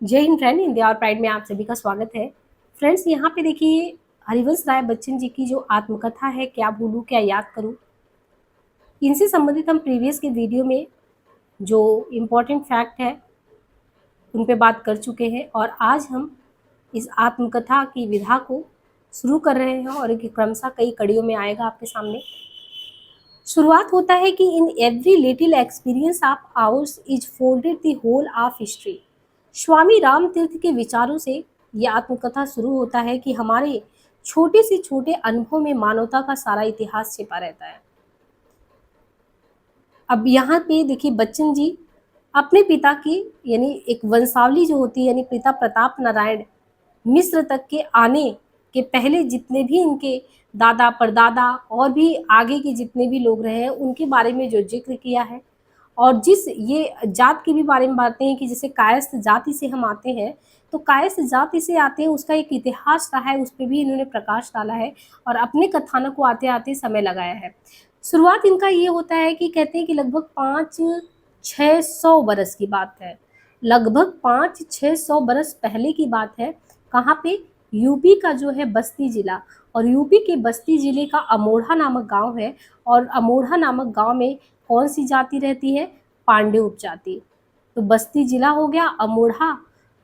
जय Hind friend, India और pride में आप सभी का स्वागत है। फ्रेंड्स, यहाँ पे देखिए हरिवंश राय बच्चन जी की जो आत्मकथा है क्या भूलूं क्या याद करूं, इनसे संबंधित हम प्रीवियस के वीडियो में जो इम्पोर्टेंट फैक्ट है उन पे बात कर चुके हैं और आज हम इस आत्मकथा की विधा को शुरू कर रहे हैं और ये क्रमशः कई कड़ियों में आएगा आपके सामने। शुरुआत होता है कि in every little experience of ours is folded the whole of history. Swami Ram Tirth के विचारों से यह आत्मकथा शुरू होता है कि हमारे छोटे से छोटे अनुभव में मानवता का सारा इतिहास छिपा रहता है। अब यहाँ पे देखिए बच्चन जी अपने पिता की यानी एक वंशावली जो होती है यानी पिता प्रताप नारायण मिस्र तक के आने के पहले जितने भी इनके दादा परदादा और भी आगे के जितने भी लोग रहे हैं उनके बारे में जो जिक्र किया है और जिस ये जात के भी बारे में बातें हैं कि जैसे कायस्थ जाति से हम आते हैं तो कायस्थ जाति से आते हैं उसका एक इतिहास रहा है, उस पर भी इन्होंने प्रकाश डाला है और अपने कथानक को आते आते समय लगाया है। शुरुआत इनका ये होता है कि कहते हैं कि लगभग 500-600 बरस की बात है, लगभग 500-600 बरस पहले की बात है। कहाँ पे? यूपी का जो है बस्ती जिला, और यूपी के बस्ती जिले का अमोढ़ा नामक गांव है और अमोढ़ा नामक गांव में कौन सी जाति रहती है? पांड्य उपजाति। तो बस्ती जिला हो गया, अमोढ़ा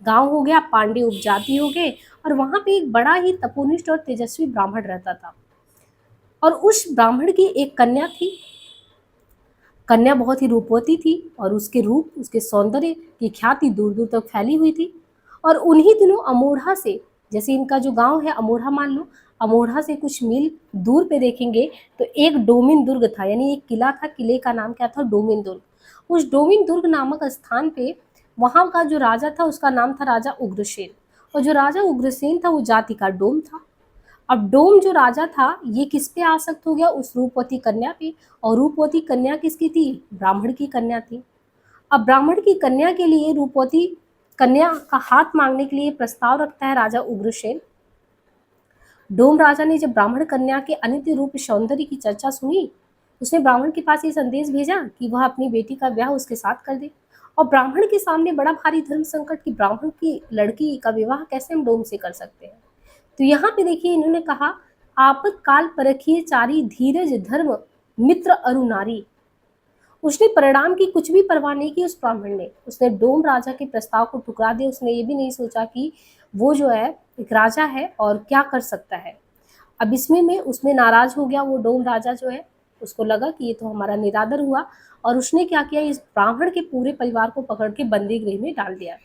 गांव हो गया, पांड्य उपजाति हो गए और वहां पे एक बड़ा ही तपोनिष्ठ और तेजस्वी ब्राह्मण रहता था और उस ब्राह्मण की एक कन्या थी। कन्या बहुत ही रूपवती थी और उसके रूप उसके सौंदर्य की ख्याति दूर दूर तक फैली हुई थी। और उन्हीं दिनों अमोढ़ा से, जैसे इनका जो गांव है अमोढ़ा मान लो, अमोढ़ा से कुछ मील दूर पे देखेंगे तो एक डोमिन दुर्ग था, यानी एक किला था। किले का नाम क्या था? डोमिन दुर्ग। उस डोमिन दुर्ग नामक स्थान पे वहां का जो राजा था उसका नाम था राजा उग्रसेन, और जो राजा उग्रसेन था वो जाति का डोम था। अब डोम जो राजा था ये किस पे आसक्त हो गया? उस रूपवती कन्या पे। और रूपवती कन्या किसकी थी? ब्राह्मण की कन्या थी। अब ब्राह्मण की कन्या के लिए रूपवती कन्या का हाथ मांगने के लिए प्रस्ताव रखता है राजा उग्रसेन। डोम राजा ने जब ब्राह्मण कन्या के अनित्य रूप सौंदर्य की चर्चा सुनी, उसने ब्राह्मण के पास ये संदेश भेजा कि वह अपनी बेटी का ब्याह उसके साथ कर दे। और ब्राह्मण के सामने बड़ा भारी धर्म संकट कि ब्राह्मण की लड़की का विवाह कैसे हम डोम से कर सकते हैं। तो यहाँ पे देखिए इन्होंने कहा, आपतकाल परखिए चारी धीरज धर्म मित्र अरु नारी। उसने परिणाम की कुछ भी परवाह नहीं की उस ब्राह्मण ने। उसने डोम राजा के प्रस्ताव को ठुकरा दिया। उसने ये भी नहीं सोचा कि वो जो है एक राजा है और क्या कर सकता है। अब इसमें में उसमें नाराज हो गया वो डोम राजा जो है, उसको लगा कि ये तो हमारा निरादर हुआ और उसने क्या किया, इस ब्राह्मण के पूरे परिवार को पकड़ के बंदी गृह में डाल दिया।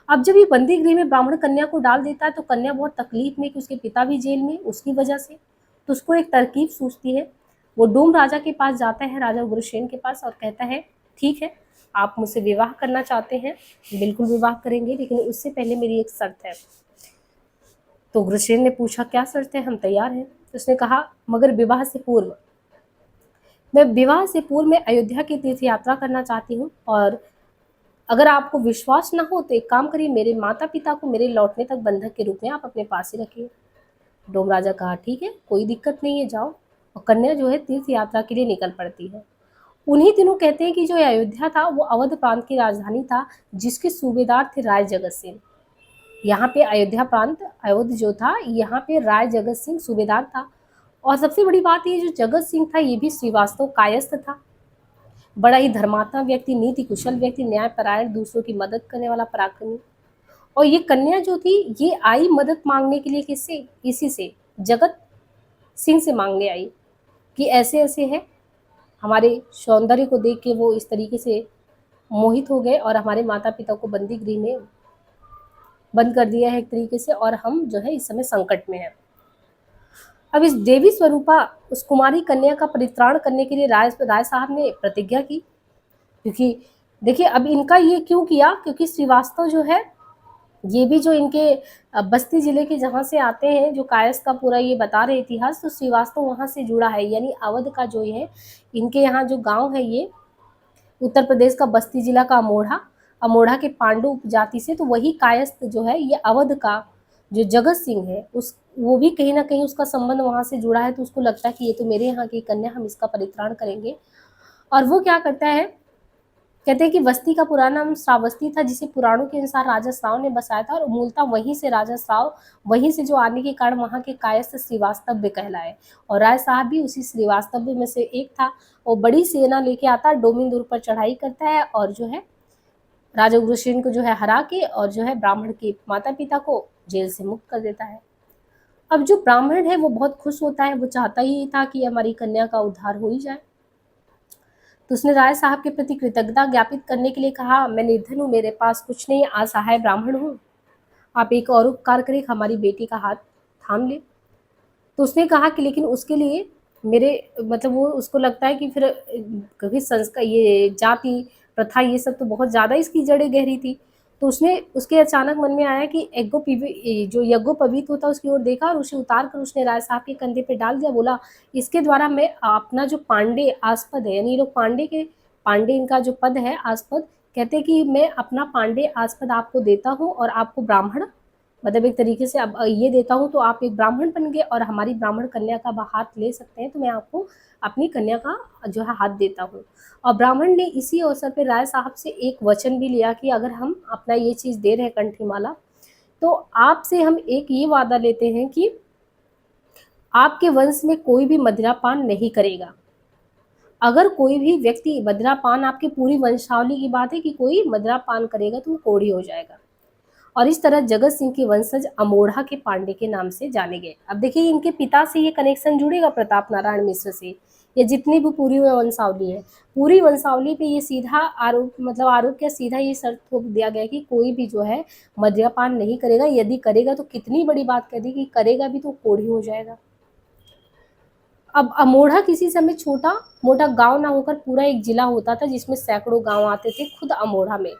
अब जब ये बंदी गृह में ब्राह्मण कन्या को डाल देता है तो कन्या बहुत तकलीफ में कि उसके पिता भी जेल में उसकी वजह से। तो उसको एक तरकीब सूझती है। वो डोम राजा के पास जाता है, राजा उग्रसेन के पास, और कहता है ठीक है, आप मुझसे विवाह करना चाहते हैं, बिल्कुल विवाह करेंगे, लेकिन उससे पहले मेरी एक शर्त है। तो उग्रसेन ने पूछा क्या शर्त है? हम तैयार हैं। तो उसने कहा मगर विवाह से पूर्व मैं अयोध्या की तीर्थ यात्रा करना चाहती हूँ, और अगर आपको विश्वास ना हो तो एक काम करिए, मेरे माता पिता को मेरे लौटने तक बंधक के रूप में आप अपने पास ही रखिए। डोम राजा कहा ठीक है, कोई दिक्कत नहीं है, जाओ। और कन्या जो है तीर्थ यात्रा के लिए निकल पड़ती है। उन्हीं दिनों कहते हैं कि जो अयोध्या था वो अवध प्रांत की राजधानी था, जिसके सूबेदार थे राय जगत सिंह। यहाँ पे अयोध्या प्रांत अवध जो था, यहाँ पे राय जगत सिंह सूबेदार था। और सबसे बड़ी बात ये, जो जगत सिंह था ये भी श्रीवास्तव कायस्थ था, बड़ा ही धर्मात्मा व्यक्ति, नीति कुशल व्यक्ति, न्यायपरायण, दूसरों की मदद करने वाला पराक्रमी। और ये कन्या जो थी ये आई मदद मांगने के लिए किससे? इसी से, जगत सिंह से मांगने आई कि ऐसे ऐसे है, हमारे सौंदर्य को देख के वो इस तरीके से मोहित हो गए और हमारे माता पिता को बंदी गृह में बंद कर दिया है एक तरीके से, और हम जो है इस समय संकट में हैं। अब इस देवी स्वरूपा उस कुमारी कन्या का परित्राण करने के लिए राय साहब ने प्रतिज्ञा की। क्योंकि देखिए अब इनका ये क्यों किया, क्योंकि श्रीवास्तव जो है ये भी जो इनके बस्ती जिले के जहाँ से आते हैं, जो कायस्थ का पूरा ये बता रहे इतिहास, तो श्रीवास्तव वहाँ से जुड़ा है। यानी अवध का जो है इनके यहाँ जो गांव है ये उत्तर प्रदेश का बस्ती जिला का अमोढ़ा, अमोढ़ा के पांडु उपजाति से, तो वही कायस्थ जो है ये अवध का जो जगत सिंह है उस वो भी कहीं ना कहीं उसका संबंध वहाँ से जुड़ा है। तो उसको लगता है कि ये तो मेरे यहाँ की कन्या, हम इसका परित्राण करेंगे। और वो क्या करता है, कहते हैं कि वस्ती का पुराना नाम श्रावस्ती था, जिसे पुराणों के अनुसार राजा श्राव ने बसाया था और मूलतः वहीं से राजा श्राव वहीं से जो आने के कारण वहाँ के कायस्थ श्रीवास्तव कहलाए। और राय साहब भी उसी श्रीवास्तव में से एक था। वो बड़ी सेना लेके आता है, डोमिंदुर पर चढ़ाई करता है और जो है राजा उग्रसेन को जो है हरा के और जो है ब्राह्मण के माता पिता को जेल से मुक्त कर देता है। अब जो ब्राह्मण है वो बहुत खुश होता है, वो चाहता ही था कि हमारी कन्या का उद्धार हो ही जाए। तो उसने राय साहब के प्रति कृतज्ञता ज्ञापित करने के लिए कहा, मैं निर्धन हूँ, मेरे पास कुछ नहीं, असहाय ब्राह्मण हूँ, आप एक और उपकार करें, हमारी बेटी का हाथ थाम ले। तो उसने कहा कि लेकिन उसके लिए मेरे मतलब वो उसको लगता है कि फिर क्योंकि संस्कार ये जाति प्रथा ये सब तो बहुत ज़्यादा इसकी जड़ें गहरी थी। तो उसने उसके अचानक मन में आया कि जो यज्ञोपवीत होता उसकी ओर देखा और उसे उतार कर उसने राय साहब के कंधे पे डाल दिया। बोला, इसके द्वारा मैं अपना जो पांडे आस्पद है, यानी ये लोग पांडे इनका जो पद है आस्पद, कहते हैं कि मैं अपना पांडे आस्पद आपको देता हूँ और आपको ब्राह्मण मतलब एक तरीके से अब ये देता हूँ तो आप एक ब्राह्मण बन गए और हमारी ब्राह्मण कन्या का हाथ ले सकते हैं, तो मैं आपको अपनी कन्या का जो है हाथ देता हूँ। और ब्राह्मण ने इसी अवसर पर राय साहब से एक वचन भी लिया कि अगर हम अपना ये चीज़ दे रहे हैं कंठीमाला, तो आपसे हम एक ये वादा लेते हैं कि आपके वंश में कोई भी मदिरापान नहीं करेगा। अगर कोई भी व्यक्ति मदिरापान, आपकी पूरी वंशावली की बात है कि कोई मदिरापान करेगा तो वो कोढ़ी हो जाएगा। और इस तरह जगत सिंह के वंशज अमोढ़ा के पांडे के नाम से जाने गए। अब देखिए इनके पिता से ये कनेक्शन जुड़ेगा प्रताप नारायण मिश्र से। ये जितनी भी पूरी वंशावली है, पूरी वंशावली पे ये सीधा आरोप मतलब आरोप क्या सीधा ये शर्त थोप दिया गया कि कोई भी जो है मद्यपान नहीं करेगा, यदि करेगा तो कितनी बड़ी बात कह दी कि करेगा भी तो कोढ़ी हो जाएगा। अब अमोढ़ा किसी समय छोटा मोटा गांव ना होकर पूरा एक जिला होता था, जिसमें सैकड़ों गांव आते थे खुद अमोढ़ा में।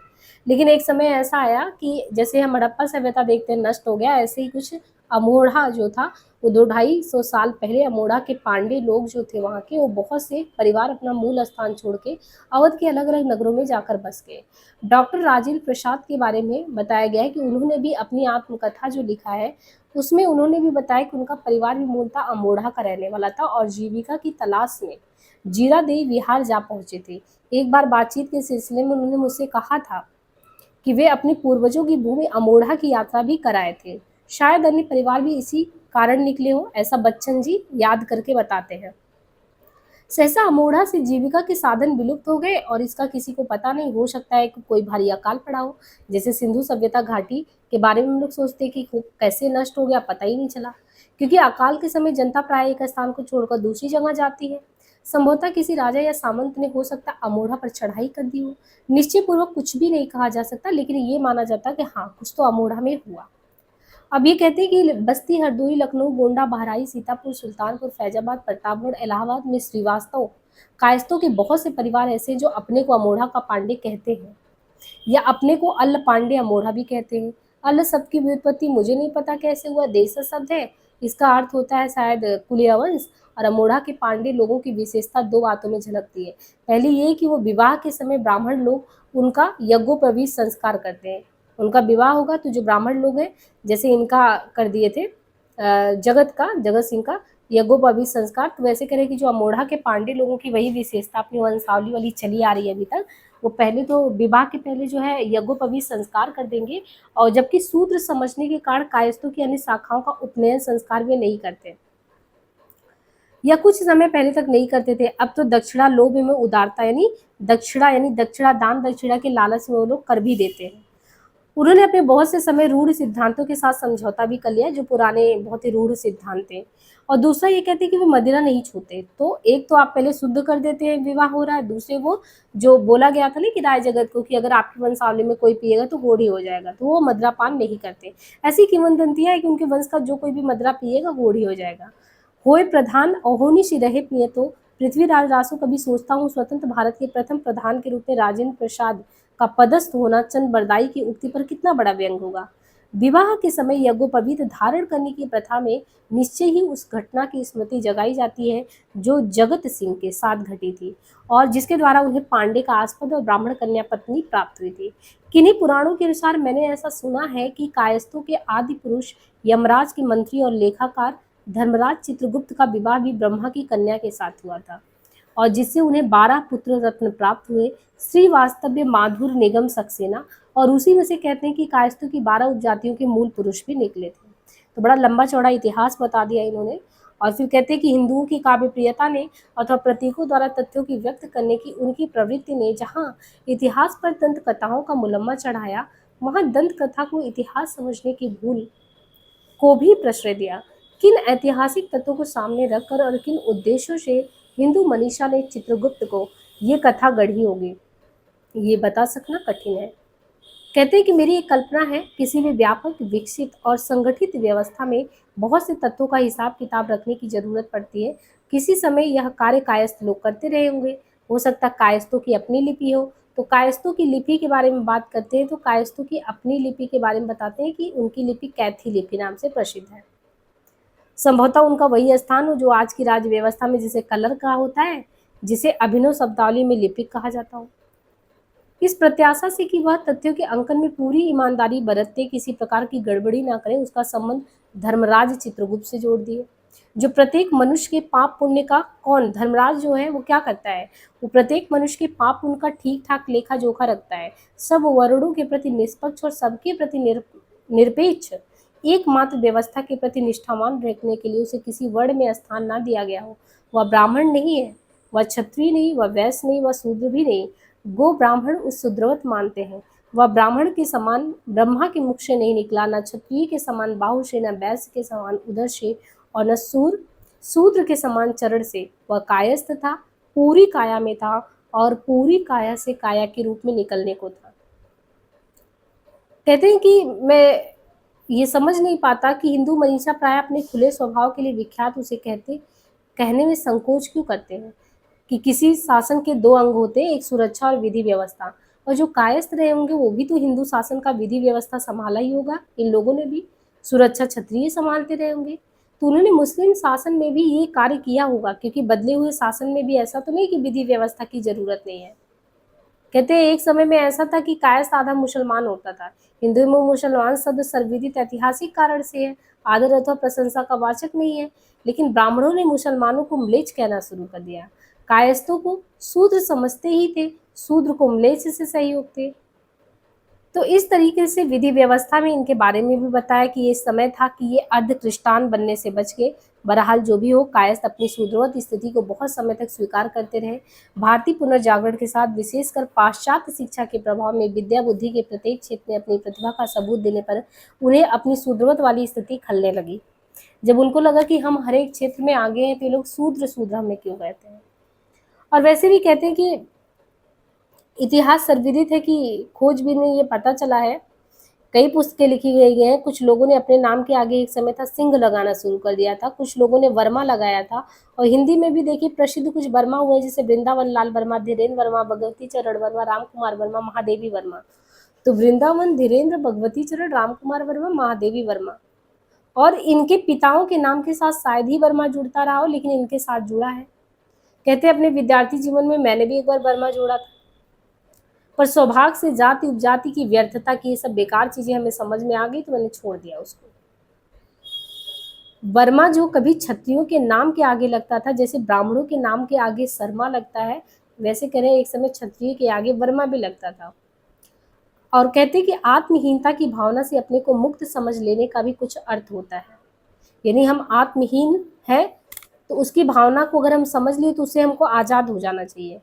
लेकिन एक समय ऐसा आया कि जैसे हम हड़प्पा सभ्यता देखते हैं नष्ट हो गया, ऐसे ही कुछ अमोढ़ा जो था वो 200-250 साल पहले अमोढ़ा के पांडे लोग जो थे वहाँ के, वो बहुत से परिवार अपना मूल स्थान छोड़ के अवध के अलग अलग नगरों में जाकर बस गए। डॉक्टर राजेंद्र प्रसाद के बारे में बताया गया है कि उन्होंने भी अपनी आत्मकथा जो लिखा है उसमें उन्होंने भी बताया कि उनका परिवार भी मूलतः अमोढ़ा का रहने वाला था और जीविका की तलाश में जीरादेई विहार जा पहुंचे थे। एक बार बातचीत के सिलसिले में उन्होंने मुझसे कहा था कि वे अपने पूर्वजों की भूमि अमोढ़ा की यात्रा भी कराए थे। शायद अन्य परिवार भी इसी कारण निकले हो, ऐसा बच्चन जी याद करके बताते हैं। सहसा अमोढ़ा से जीविका के साधन विलुप्त हो गए और इसका किसी को पता नहीं। हो सकता है कि कोई भारी अकाल पड़ा हो, जैसे सिंधु सभ्यता घाटी के बारे में हम लोग सोचते हैं कि कैसे नष्ट हो गया, पता ही नहीं चला। क्योंकि अकाल के समय जनता प्राय एक स्थान को छोड़कर दूसरी जगह जाती है। संभवतः किसी राजा या सामंत ने हो सकता अमोढ़ा पर चढ़ाई कर दी हो। निश्चय पूर्वक कुछ भी नहीं कहा जा सकता, लेकिन ये माना जाता कि हाँ कुछ तो अमोढ़ा में हुआ। अब ये कहते हैं कि बस्ती, हरदोई, लखनऊ, गोंडा, बहराइच, सीतापुर, सुल्तानपुर, फैजाबाद, प्रतापगढ़, इलाहाबाद में श्रीवास्तव कायस्थों के बहुत से परिवार ऐसे हैं जो अपने को अमोढ़ा का पांडे कहते हैं या अपने को अल्ल पांडे अमोढ़ा भी कहते हैं। अल्ल शब्द की व्युत्पत्ति मुझे नहीं पता कैसे हुआ, देश शब्द है, इसका अर्थ होता है शायद कुलिया वंश। और अमोढ़ा के पांडे लोगों की विशेषता दो बातों में झलकती है। पहली ये कि वो विवाह के समय ब्राह्मण लोग उनका यज्ञोपवीत संस्कार करते हैं। उनका विवाह होगा तो जो ब्राह्मण लोग हैं, जैसे इनका कर दिए थे जगत सिंह का यज्ञोपवीत संस्कार, तो वैसे करें कि जो अमोढ़ा के पांडे लोगों की वही विशेषता अपनी वंशावली वाली चली आ रही है अभी तक। वो पहले तो विवाह के पहले जो है यज्ञोपवीत संस्कार कर देंगे, और जबकि सूत्र समझने के कारण कायस्थों की अन्य शाखाओं का उपनयन संस्कार वे नहीं करते या कुछ समय पहले तक नहीं करते थे। अब तो दक्षिणा लोभ में उदारता यानी दक्षिणा दान दक्षिणा के लालच में वो लोग कर भी देते हैं। उन्होंने अपने बहुत से समय रूढ़ सिद्धांतों के साथ समझौता भी कर लिया, जो पुराने बहुत ही रूढ़ सिद्धांत थे। और दूसरा ये कहते हैं कि वो मदिरा नहीं छूते। तो एक तो आप पहले शुद्ध कर देते हैं, विवाह हो रहा है, दूसरे वो जो बोला गया था ना कि राय जगत को कि अगर आपकी वंशावली में कोई पिएगा तो होड़ी हो जाएगा, तो वो मदिरापान नहीं करते। ऐसी किंवदंतियां है कि उनके वंश का जो कोई भी मदिरा पिएगा होड़ी हो जाएगा। होय प्रधान अहोनी सी रहे पिए तो पृथ्वीराज रासो कभी सोचता हूँ स्वतंत्र भारत के प्रथम प्रधान के रूप में राजेंद्र प्रसाद का पदस्थ होना चंद बरदाई की उक्ति पर कितना बड़ा व्यंग होगा। विवाह के समय यज्ञोपवीत धारण करने की प्रथा में निश्चय ही उस घटना की स्मृति जगाई जाती है जो जगत सिंह के साथ घटी थी और जिसके द्वारा उन्हें पांडे का आस्पद और ब्राह्मण कन्या पत्नी प्राप्त हुई थी। किन्हीं पुराणों के अनुसार मैंने ऐसा सुना है कि कायस्थों के आदि पुरुष यमराज के मंत्री और लेखाकार धर्मराज चित्रगुप्त का विवाह भी ब्रह्मा की कन्या के साथ हुआ था। और जिससे उन्हें 12 पुत्र रत्न प्राप्त हुए, श्रीवास्तव्य, माधुर, निगम, सक्सेना, और उसी में से कहते हैं कि कायस्थों की 12 उपजातियों के मूल पुरुष भी निकले थे। तो बड़ा लंबा चौड़ा इतिहास बता दिया इन्होंने। और फिर कहते हैं कि हिंदुओं की काव्य प्रियता ने अथवा प्रतीकों द्वारा तथ्यों की व्यक्त करने की उनकी प्रवृत्ति ने जहाँ इतिहास पर दंत कथाओं का मुलम्मा चढ़ाया, वहाँ दंत कथा को इतिहास समझने की भूल को भी प्रश्रय दिया। किन ऐतिहासिक तथ्यों को सामने रखकर और किन उद्देश्यों से हिंदू मनीषा ने चित्रगुप्त को ये कथा गढ़ी होगी, ये बता सकना कठिन है। कहते हैं कि मेरी एक कल्पना है, किसी भी व्यापक, विकसित और संगठित व्यवस्था में बहुत से तत्वों का हिसाब किताब रखने की जरूरत पड़ती है। किसी समय यह कार्य कायस्थ लोग करते रहे होंगे। हो सकता है कायस्थों की अपनी लिपि हो। तो कायस्थों की लिपि के बारे में बात करते हैं तो कायस्थों की अपनी लिपि के बारे में बताते हैं कि उनकी लिपि कैथी लिपि नाम से प्रसिद्ध है। संभवतः उनका वही स्थान हो जो आज की राज्य व्यवस्था में जिसे कलर का होता है, जिसे अभिनव शब्दावली में लिपिक कहा जाता हो। इस प्रत्याशा से कि वह तथ्यों के अंकन में पूरी ईमानदारी बरतते, किसी प्रकार की गड़बड़ी ना करें, उसका संबंध धर्मराज चित्रगुप्त से जोड़ दिए। जो प्रत्येक मनुष्य के पाप पुण्य का, कौन धर्मराज जो है वो क्या करता है, वो प्रत्येक मनुष्य के पाप पुण्य का ठीक ठाक लेखा जोखा रखता है। सब वर्णों के प्रति निष्पक्ष और सबके प्रति निरपेक्ष एकमात्र व्यवस्था के प्रति निष्ठावान रखने के लिए उसे किसी वर्ण में स्थान ना दिया गया हो। वह ब्राह्मण नहीं है, वह क्षत्रिय नहीं, वह वैश्य नहीं, वह शूद्र भी नहीं। गो ब्राह्मण उस शूद्रवत मानते हैं। वह ब्राह्मण के समान ब्रह्मा के मुख से नहीं निकला, न क्षत्रिय के समान बाहु से, न वैश्य के समान उदर से, और न शूद्र के समान चरण से। वह कायस्थ था, पूरी काया में था, और पूरी काया से काया के रूप में निकलने को था। कहते हैं कि मैं ये समझ नहीं पाता कि हिंदू मनीषा प्राय अपने खुले स्वभाव के लिए विख्यात उसे कहने में संकोच क्यों करते हैं कि किसी शासन के दो अंग होते हैं, एक सुरक्षा और विधि व्यवस्था। और जो कायस्थ रहे होंगे वो भी तो हिंदू शासन का विधि व्यवस्था संभाला ही होगा। इन लोगों ने भी सुरक्षा क्षत्रिय संभालते रहे होंगे, तो उन्होंने मुस्लिम शासन में भी ये कार्य किया होगा, क्योंकि बदले हुए शासन में भी ऐसा तो नहीं कि विधि व्यवस्था की जरूरत नहीं है। कहते हैं एक समय में ऐसा था कि कायस्थ आधा मुसलमान होता था। हिंदू में मुसलमान शब्द सर्वविदित ऐतिहासिक कारण से है, आदर अथवा प्रशंसा का वाचक नहीं है। लेकिन ब्राह्मणों ने मुसलमानों को म्लेच्छ कहना शुरू कर दिया। कायस्थों को शूद्र समझते ही थे, शूद्र को म्लेच्छ से सहयोग थे। तो इस तरीके से विधि व्यवस्था में इनके बारे में भी बताया कि ये समय था कि ये अर्ध कृष्टान बनने से बच गए। बहरहाल जो भी हो, कायस्थ अपनी शूद्रवत स्थिति को बहुत समय तक स्वीकार करते रहे। भारतीय पुनर्जागरण के साथ विशेषकर पाश्चात्य शिक्षा के प्रभाव में विद्या बुद्धि के प्रत्येक क्षेत्र में अपनी प्रतिभा का सबूत देने पर उन्हें अपनी शूद्रवत वाली स्थिति खलने लगी। जब उनको लगा कि हम हर एक क्षेत्र में आगे हैं तो ये लोग शूद्र शूद्र हमें क्यों कहते हैं। और वैसे भी कहते हैं कि इतिहास सर्वविदित है कि खोजबीन में ये पता चला है, कई पुस्तकें लिखी गई हैं। कुछ लोगों ने अपने नाम के आगे एक समय था सिंह लगाना शुरू कर दिया था, कुछ लोगों ने वर्मा लगाया था। और हिंदी में भी देखिए प्रसिद्ध कुछ वर्मा हुए, जैसे वृंदावन लाल वर्मा, धीरेन्द्र वर्मा, भगवती चरण वर्मा, राम कुमार वर्मा, महादेवी वर्मा। तो वृंदावन, धीरेन्द्र, भगवती चरण, राम कुमार वर्मा, महादेवी वर्मा, और इनके पिताओं के नाम के साथ शायद ही वर्मा जुड़ता रहा हो, लेकिन इनके साथ जुड़ा है। कहते हैं अपने विद्यार्थी जीवन में मैंने भी एक बार वर्मा जोड़ा था, पर सौभाग्य से जाति उपजाति की व्यर्थता की ये सब बेकार चीजें हमें समझ में आ गई तो मैंने छोड़ दिया उसको। वर्मा जो कभी क्षत्रियों के नाम के आगे लगता था, जैसे ब्राह्मणों के नाम के आगे शर्मा लगता है, वैसे कह रहे एक समय क्षत्रिय के आगे वर्मा भी लगता था। और कहते कि आत्महीनता की भावना से अपने को मुक्त समझ लेने का भी कुछ अर्थ होता है। यानी हम आत्महीन है तो उसकी भावना को अगर हम समझ लिए तो उससे हमको आज़ाद हो जाना चाहिए।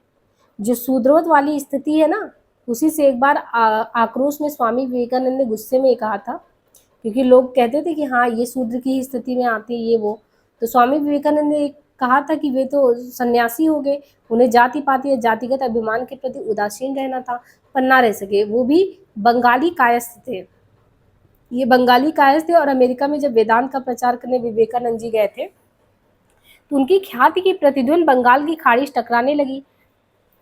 जो शूद्रवत वाली स्थिति है ना, उसी से एक बार आक्रोश में स्वामी विवेकानंद ने गुस्से में कहा था, क्योंकि लोग कहते थे कि हाँ ये शूद्र की स्थिति में आती है ये वो। तो स्वामी विवेकानंद ने कहा था कि वे तो सन्यासी हो गए, उन्हें जाति पाति या जातिगत अभिमान के प्रति उदासीन रहना था, पर ना रह सके। वो भी बंगाली कायस्थ थे, ये बंगाली कायस्थ थे। और अमेरिका में जब वेदांत का प्रचार करने विवेकानंद जी गए थे तो उनकी ख्याति की प्रतिध्वनि बंगाल की खाड़ी से टकराने लगी।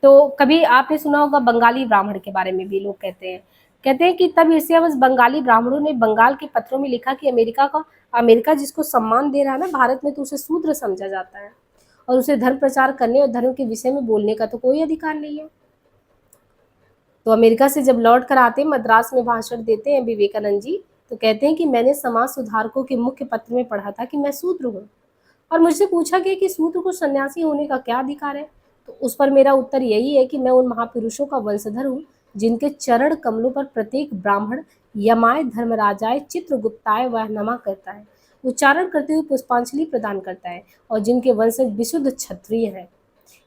तो कभी आपने सुना होगा बंगाली ब्राह्मण के बारे में भी लोग कहते हैं कि तब ईर्ष्यावश बंगाली ब्राह्मणों ने बंगाल के पत्रों में लिखा कि अमेरिका जिसको सम्मान दे रहा है ना भारत में, तो उसे शूद्र समझा जाता है और उसे धर्म प्रचार करने और धर्म के विषय में बोलने का तो कोई अधिकार नहीं है। तो अमेरिका से जब लौट कर आते हैं, मद्रास में भाषण देते हैं विवेकानंद जी, तो कहते हैं कि मैंने समाज सुधारकों के मुख्य पत्र में पढ़ा था कि मैं शूद्र हूँ, और मुझसे पूछा गया कि शूद्र को सन्यासी होने का क्या अधिकार है। तो उस पर मेरा उत्तर यही है कि मैं उन महापुरुषों का वंशधर हूँ जिनके चरण कमलों पर प्रत्येक ब्राह्मण यमाय धर्मराजाय चित्रगुप्ताय वह नमा करता है, उच्चारण करते हुए पुष्पांजलि प्रदान करता है, और जिनके वंशज विशुद्ध क्षत्रिय हैं।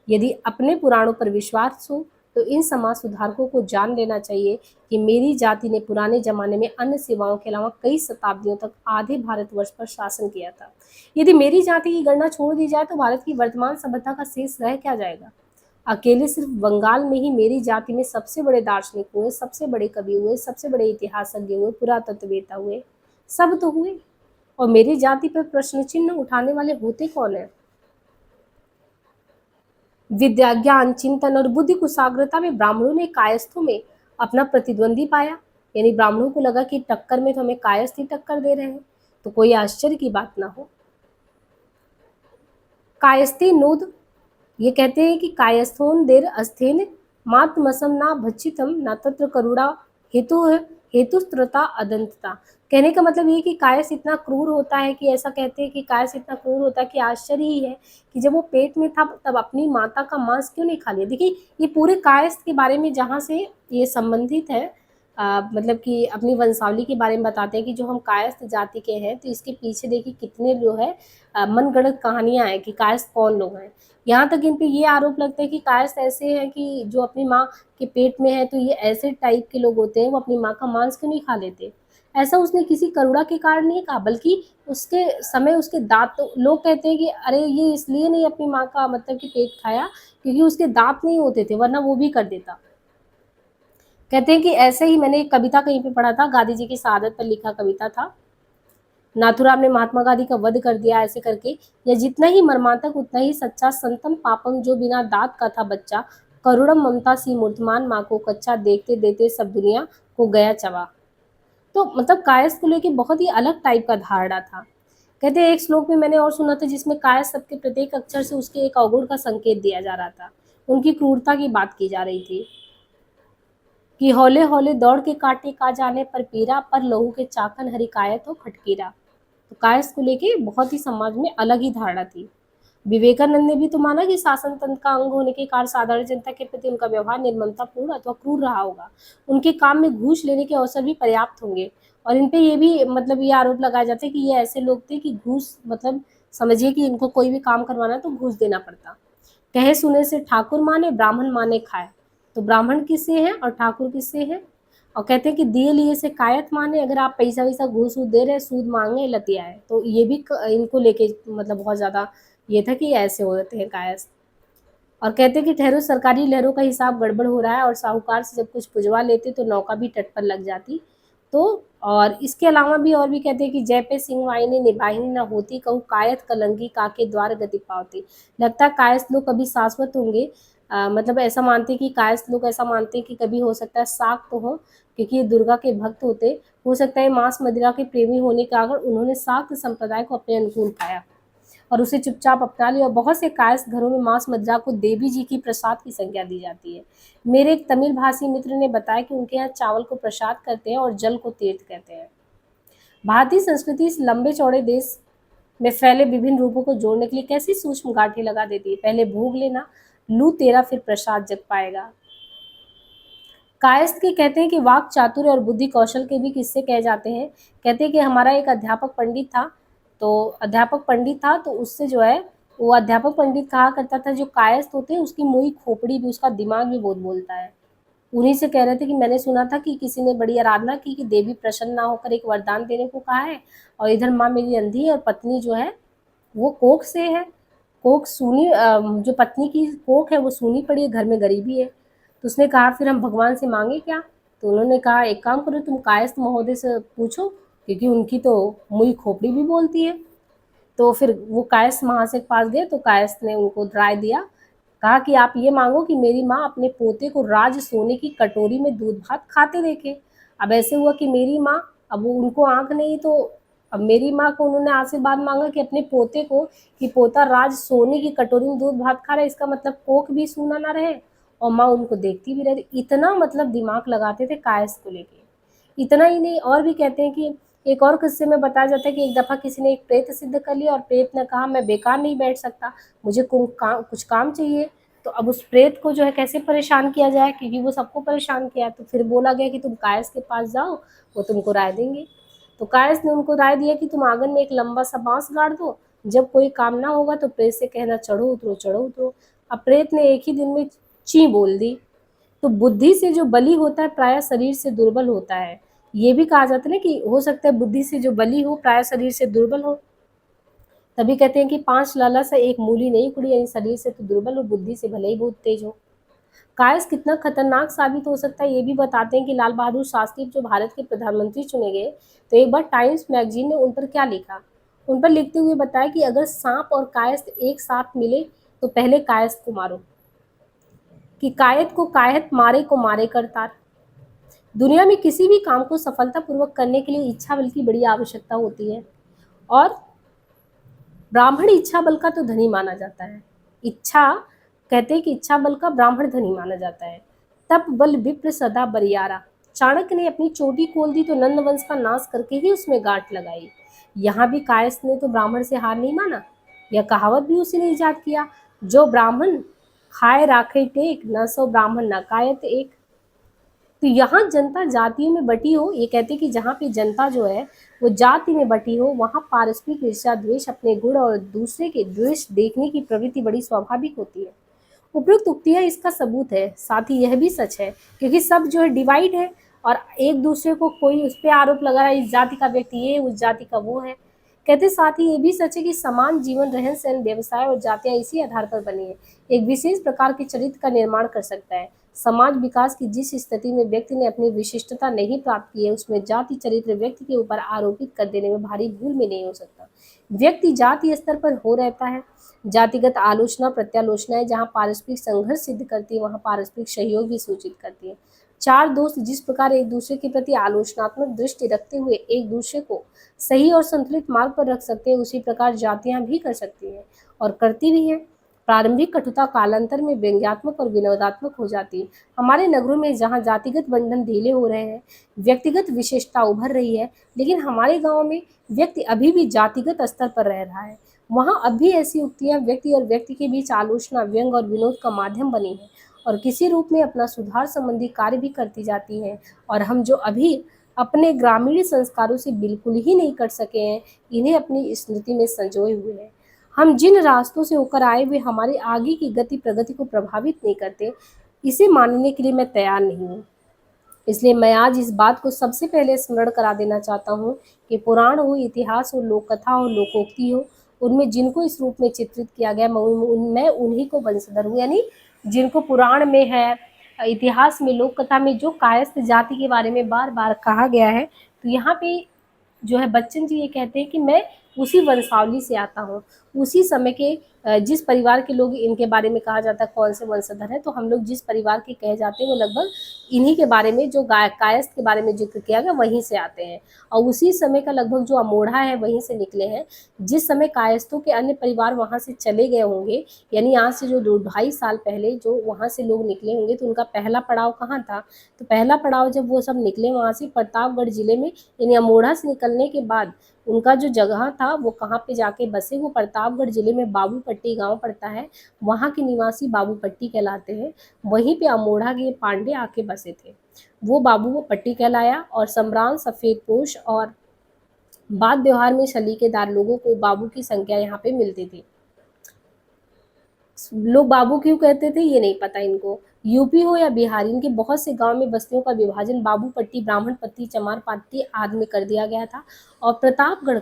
यदि अपने पुराणों पर विश्वास हो तो इन समाज सुधारकों को जान लेना चाहिए कि मेरी जाति ने पुराने जमाने में अन्य सेवाओं के अलावा कई शताब्दियों तक आधे भारतवर्ष पर शासन किया था। यदि मेरी जाति की गणना छोड़ दी जाए तो भारत की वर्तमान सभ्यता का शेष रह क्या जाएगा। अकेले सिर्फ बंगाल में ही मेरी जाति में सबसे बड़े दार्शनिक हुए, सबसे बड़े कवि हुए, सबसे बड़े इतिहासज्ञ हुए, पुरातत्ववेत्ता हुए, सब तो हुए, और मेरी जाति पर प्रश्न चिन्ह उठाने वाले होते कौन है। विद्या, ज्ञान, चिंतन और बुद्धि कुशाग्रता में ब्राह्मणों ने कायस्थों में अपना प्रतिद्वंदी पाया। यानी ब्राह्मणों को लगा कि टक्कर में तो हमें कायस्थ ही टक्कर दे रहे हैं, तो कोई आश्चर्य की बात ना हो। कायस्थे नोद, ये कहते हैं कि कायस्थोन देर अस्थेन मातमसम ना भक्षितम ना तत्र करुणा हेतु हेतुस्त्रता अदंतता। कहने का मतलब ये कि कायस्थ इतना क्रूर होता है, कि ऐसा कहते हैं कि कायस्थ इतना क्रूर होता है कि आश्चर्य ही है कि जब वो पेट में था तब अपनी माता का मांस क्यों नहीं खा लिया। देखिए ये पूरे कायस्थ के बारे में जहाँ से ये संबंधित है, मतलब कि अपनी वंशावली के बारे में बताते हैं कि जो हम कायस्थ जाति के हैं, तो इसके पीछे देखिए कितने जो है मनगढ़ंत कहानियां हैं कि कायस्थ कौन लोग हैं। यहाँ तक इन पे ये आरोप लगता है कि कायस्थ ऐसे हैं कि जो अपनी माँ के पेट में है, तो ये ऐसे टाइप के लोग होते हैं, वो अपनी माँ का मांस क्यों नहीं खा लेते। ऐसा उसने किसी करुणा के कारण नहीं कहा, बल्कि उसके समय उसके दांत, तो लोग कहते हैं कि अरे ये इसलिए नहीं अपनी माँ का मतलब कि पेट खाया क्योंकि उसके दांत नहीं होते थे, वरना वो भी कर देता। कहते हैं कि ऐसे ही मैंने एक कविता कहीं पे पढ़ा था, गांधी जी की शहादत पर लिखा कविता था, नाथुराम ने महात्मा गांधी का वध कर दिया ऐसे करके। यह जितना ही मर्मांतक उतना ही सच्चा, संतम पापम जो बिना दांत का था बच्चा, करुणम ममता सी मूर्तमान माँ को कच्चा, देखते देखते सब दुनिया को गया चबा। तो मतलब कायस्थ को लेके बहुत ही अलग टाइप का धारणा था। कहते हैं एक श्लोक में मैंने और सुना था जिसमें कायस्थ शब्द के प्रत्येक अक्षर से उसके एक अवगुण का संकेत दिया जा रहा था, उनकी क्रूरता की बात की जा रही थी कि हौले हौले दौड़ के काटे का जाने पर पीरा, पर लहू के चाकन हरिकायत तो खटकीरा। तो कायस्थ को लेके बहुत ही समाज में अलग ही धारणा थी। विवेकानंद ने भी तो माना कि शासन तंत्र का अंग होने के कारण साधारण जनता के प्रति उनका व्यवहार निर्ममतापूर्ण अथवा क्रूर रहा होगा। उनके काम में घूस लेने के अवसर भी पर्याप्त होंगे, और इन पे ये भी मतलब ये आरोप लगाया जाता है कि ये ऐसे लोग थे कि घूस मतलब समझिए कि इनको कोई भी काम करवाना तो घूस देना पड़ता। कहे सुने से ठाकुर माने, ब्राह्मण माने खाए। तो ब्राह्मण किससे हैं और ठाकुर किससे हैं। और कहते हैं कि दिए लिए से कायत माने, अगर आप पैसा वैसा घूस वूस दे रहे, सूद मांगे लतिया है, तो ये भी इनको लेके मतलब बहुत ज़्यादा ये था कि ऐसे होते हैं कायस्थ। और कहते हैं कि ठहरो सरकारी लहरों का हिसाब गड़बड़ हो रहा है, और साहूकार से जब कुछ पुजवा लेते तो नौका भी तट पर लग जाती। तो और इसके अलावा भी और भी कहते हैं कि जय पे सिंह वाहिनी निभाहिनी न होती, कहूँ कायत कलंगी काके द्वार गति पावती। लगता है कायस्थ लोग कभी शाश्वत होंगे। मतलब ऐसा मानते हैं कि कायस्थ लोग ऐसा मानते हैं कि कभी हो सकता है शाक्त तो हो, क्योंकि ये दुर्गा के भक्त होते, हो सकता है मांस मदिरा के प्रेमी होने के कारण उन्होंने शाक्त संप्रदाय को अपने अनुकूल पाया और उसे चुपचाप अपना लिया। और बहुत से कायस्थ घरों में मांस मदिरा को देवी जी की प्रसाद की संज्ञा दी जाती है। मेरे एक तमिल भाषी मित्र ने बताया कि उनके यहाँ चावल को प्रसाद कहते हैं और जल को तीर्थ कहते हैं। भारतीय संस्कृति इस लंबे चौड़े देश में फैले विभिन्न रूपों को जोड़ने के लिए कैसी सूक्ष्म गांठें लगा देती है। पहले भोग लेना, लू तेरा फिर प्रसाद जग पाएगा। कायस्थ के कहते हैं कि वाक चातुर्य और बुद्धि कौशल के भी किस्से कहे जाते हैं। कहते हैं कि हमारा एक अध्यापक पंडित था, तो उससे जो है वो अध्यापक पंडित कहा करता था जो कायस्थ होते हैं उसकी मुंह खोपड़ी भी, उसका दिमाग भी बहुत बोलता है। उन्हीं से कह रहे थे कि मैंने सुना था कि किसी ने बड़ी आराधना की कि देवी प्रसन्न ना होकर एक वरदान देने को कहा है, और इधर माँ मेरी अंधी है और पत्नी जो है वो कोख से है। कोख सूनी, जो पत्नी की कोख है वो सूनी पड़ी है, घर में गरीबी है। तो उसने कहा फिर हम भगवान से मांगे क्या। तो उन्होंने कहा एक काम करो, तुम कायस्थ महोदय से पूछो, क्योंकि उनकी तो मुई खोपड़ी भी बोलती है। तो फिर वो कायस्थ महाशय के पास गए, तो कायस्थ ने उनको राय दिया, कहा कि आप ये मांगो कि मेरी माँ अपने पोते को राज सोने की कटोरी में दूध भात खाते देखे। अब ऐसे हुआ कि मेरी माँ, अब वो उनको आंख नहीं, तो अब मेरी माँ को उन्होंने आशीर्वाद मांगा कि अपने पोते को, कि पोता राज सोने की कटोरी में दूध भात खा रहा है, इसका मतलब कोख भी सूना ना रहे और माँ उनको देखती भी रहे। इतना मतलब दिमाग लगाते थे कायस्थ को लेके। इतना ही नहीं, और भी कहते हैं कि एक और किस्से में बताया जाता है कि एक दफ़ा किसी ने एक प्रेत सिद्ध कर लिया और प्रेत ने कहा मैं बेकार नहीं बैठ सकता, मुझे कुछ काम चाहिए। तो अब उस प्रेत को जो है कैसे परेशान किया जाए, क्योंकि वो सबको परेशान किया। तो फिर बोला गया कि तुम कायस के पास जाओ, वो तुमको राय देंगे। तो कायस ने उनको राय दिया कि तुम आंगन में एक लंबा सा बांस गाड़ दो, जब कोई काम ना होगा तो प्रेत से कहना चढ़ो उतरो चढ़ो उतरो। अब प्रेत ने एक ही दिन में ची बोल दी। तो बुद्धि से जो बलि होता है प्राय शरीर से दुर्बल होता है। ये भी कहा जाता है ना कि हो सकता है बुद्धि से जो बलि हो प्राय शरीर से दुर्बल हो। तभी कहते हैं कि 5 लाला से एक मूली नहीं कुड़ी, यानी शरीर से तो दुर्बल और बुद्धि से भले ही बहुत तेज हो। कायस कितना खतरनाक साबित हो सकता है ये भी बताते हैं कि लाल बहादुर शास्त्री जो भारत के प्रधानमंत्री चुने गए, तो एक बार टाइम्स मैगजीन ने उन पर क्या लिखा। उन पर लिखते हुए बताया कि अगर सांप और कायस एक साथ मिले तो पहले कायस को मारो, कि कायत को कायत मारे को मारे करतार। दुनिया में किसी भी काम को सफलतापूर्वक करने के लिए इच्छा बल की बड़ी आवश्यकता होती है, और ब्राह्मण इच्छा बल का तो धनी माना जाता है। इच्छा कहते हैं कि इच्छा बल का ब्राह्मण धनी माना जाता है। तप बल विप्र सदा बरियारा। चाणक्य ने अपनी चोटी खोल दी तो नंद वंश का नाश करके ही उसमें गांठ लगाई। यहाँ भी कायस ने तो ब्राह्मण से हार नहीं माना। यह कहावत भी उसी ने इजाद किया, जो ब्राह्मण खाए राखे टेक, न सो ब्राह्मण न कायत एक। तो यहाँ जनता जातियों में बटी हो, ये कहते हैं कि जहाँ पे जनता जो है वो जाति में बटी हो, वहाँ पारस्परिक ईर्ष्या द्वेष, अपने गुण और दूसरे के द्वेष देखने की प्रवृत्ति बड़ी स्वाभाविक होती है। उपरोक्त उक्तियां इसका सबूत है। साथ ही यह भी सच है, क्योंकि सब जो है डिवाइड है, और एक दूसरे को कोई उस पर आरोप लगा रहा है, इस जाति का व्यक्ति ये, उस जाति का वो है। कहते साथ ही ये भी सच है कि समान जीवन, रहन सहन, व्यवसाय और जातियां इसी आधार पर बनी है। एक विशेष प्रकार के चरित्र का निर्माण कर सकता है। समाज विकास की जिस स्थिति में व्यक्ति ने अपनी विशिष्टता नहीं प्राप्त की है, उसमें जाति चरित्र व्यक्ति के ऊपर आरोपित कर देने में भारी भूल में नहीं हो सकता। व्यक्ति जाति स्तर पर हो रहता है। जातिगत आलोचना प्रत्यालोचनाएं जहाँ पारस्परिक संघर्ष सिद्ध करती है, वहाँ पारस्परिक सहयोग भी सूचित करती है। चार दोस्त जिस प्रकार एक दूसरे के प्रति आलोचनात्मक दृष्टि रखते हुए एक दूसरे को सही और संतुलित मार्ग पर रख सकते हैं, उसी प्रकार जातियां भी कर सकती हैं और करती भी हैं। प्रारंभिक कटुता कालांतर में व्यंग्यात्मक और विनोदात्मक हो जाती है। हमारे नगरों में जहाँ जातिगत बंधन ढीले हो रहे हैं, व्यक्तिगत विशेषता उभर रही है, लेकिन हमारे गांव में व्यक्ति अभी भी जातिगत स्तर पर रह रहा है। वहाँ अब भी ऐसी उक्तियाँ व्यक्ति और व्यक्ति के बीच आलोचना, व्यंग और विनोद का माध्यम बनी है, और किसी रूप में अपना सुधार संबंधी कार्य भी करती जाती हैं। और हम जो अभी अपने ग्रामीण संस्कारों से बिल्कुल ही नहीं कर सके हैं, इन्हें अपनी स्मृति में संजोए हुए हैं। हम जिन रास्तों से होकर आए हुए हमारे आगे की गति प्रगति को प्रभावित नहीं करते, इसे मानने के लिए मैं तैयार नहीं हूँ। इसलिए मैं आज इस बात को सबसे पहले स्मरण करा देना चाहता हूँ कि पुराण हो, इतिहास हो, लोक कथा हो, लोकोक्ति हो, उनमें जिनको इस रूप में चित्रित किया गया, मैं उन्हीं को वंशधर हूँ। यानी जिनको पुराण में है, इतिहास में, लोक कथा में जो कायस्थ जाति के बारे में बार बार कहा गया है, तो यहाँ पे जो है बच्चन जी ये कहते हैं कि मैं उसी वंशावली से आता हूँ, उसी समय के जिस परिवार के लोग, इनके बारे में कहा जाता है कौन से वंशधर हैं, तो हम लोग जिस परिवार के कहे जाते हैं वो लगभग इन्हीं के बारे में, जो कायस्थ के बारे में जिक्र किया गया वहीं से आते हैं। और उसी समय का लगभग जो अमोढ़ा है वहीं से निकले हैं। जिस समय कायस्थों के अन्य परिवार वहाँ से चले गए होंगे, यानी आज से जो 2-2.5 साल पहले जो वहाँ से लोग निकले होंगे, तो उनका पहला पड़ाव कहाँ था? तो पहला पड़ाव जब वो सब निकले वहाँ से प्रतापगढ़ जिले में, यानी अमोढ़ा से निकलने के बाद उनका जो जगह था वो कहाँ पे जाके बसे, वो प्रतापगढ़ जिले में बाबूपट्टी गांव पड़ता है, वहाँ के निवासी बाबूपट्टी कहलाते हैं। वहीं पे अमोढ़ा के पांडे आके बसे थे, वो बाबूपट्टी कहलाया। और सम्रान, सफेदपोश और बात व्यवहार में सलीकेदार लोगों को बाबू की संख्या यहाँ पे मिलती थी। लोग बाबू क्यों कहते थे ये नहीं पता इनको। यूपी हो या बिहार, इनके बहुत से गांव में बस्तियों का विभाजन बाबूपट्टी, ब्राह्मण पट्टी, चमार पट्टी आदि में कर दिया गया था। और प्रतापगढ़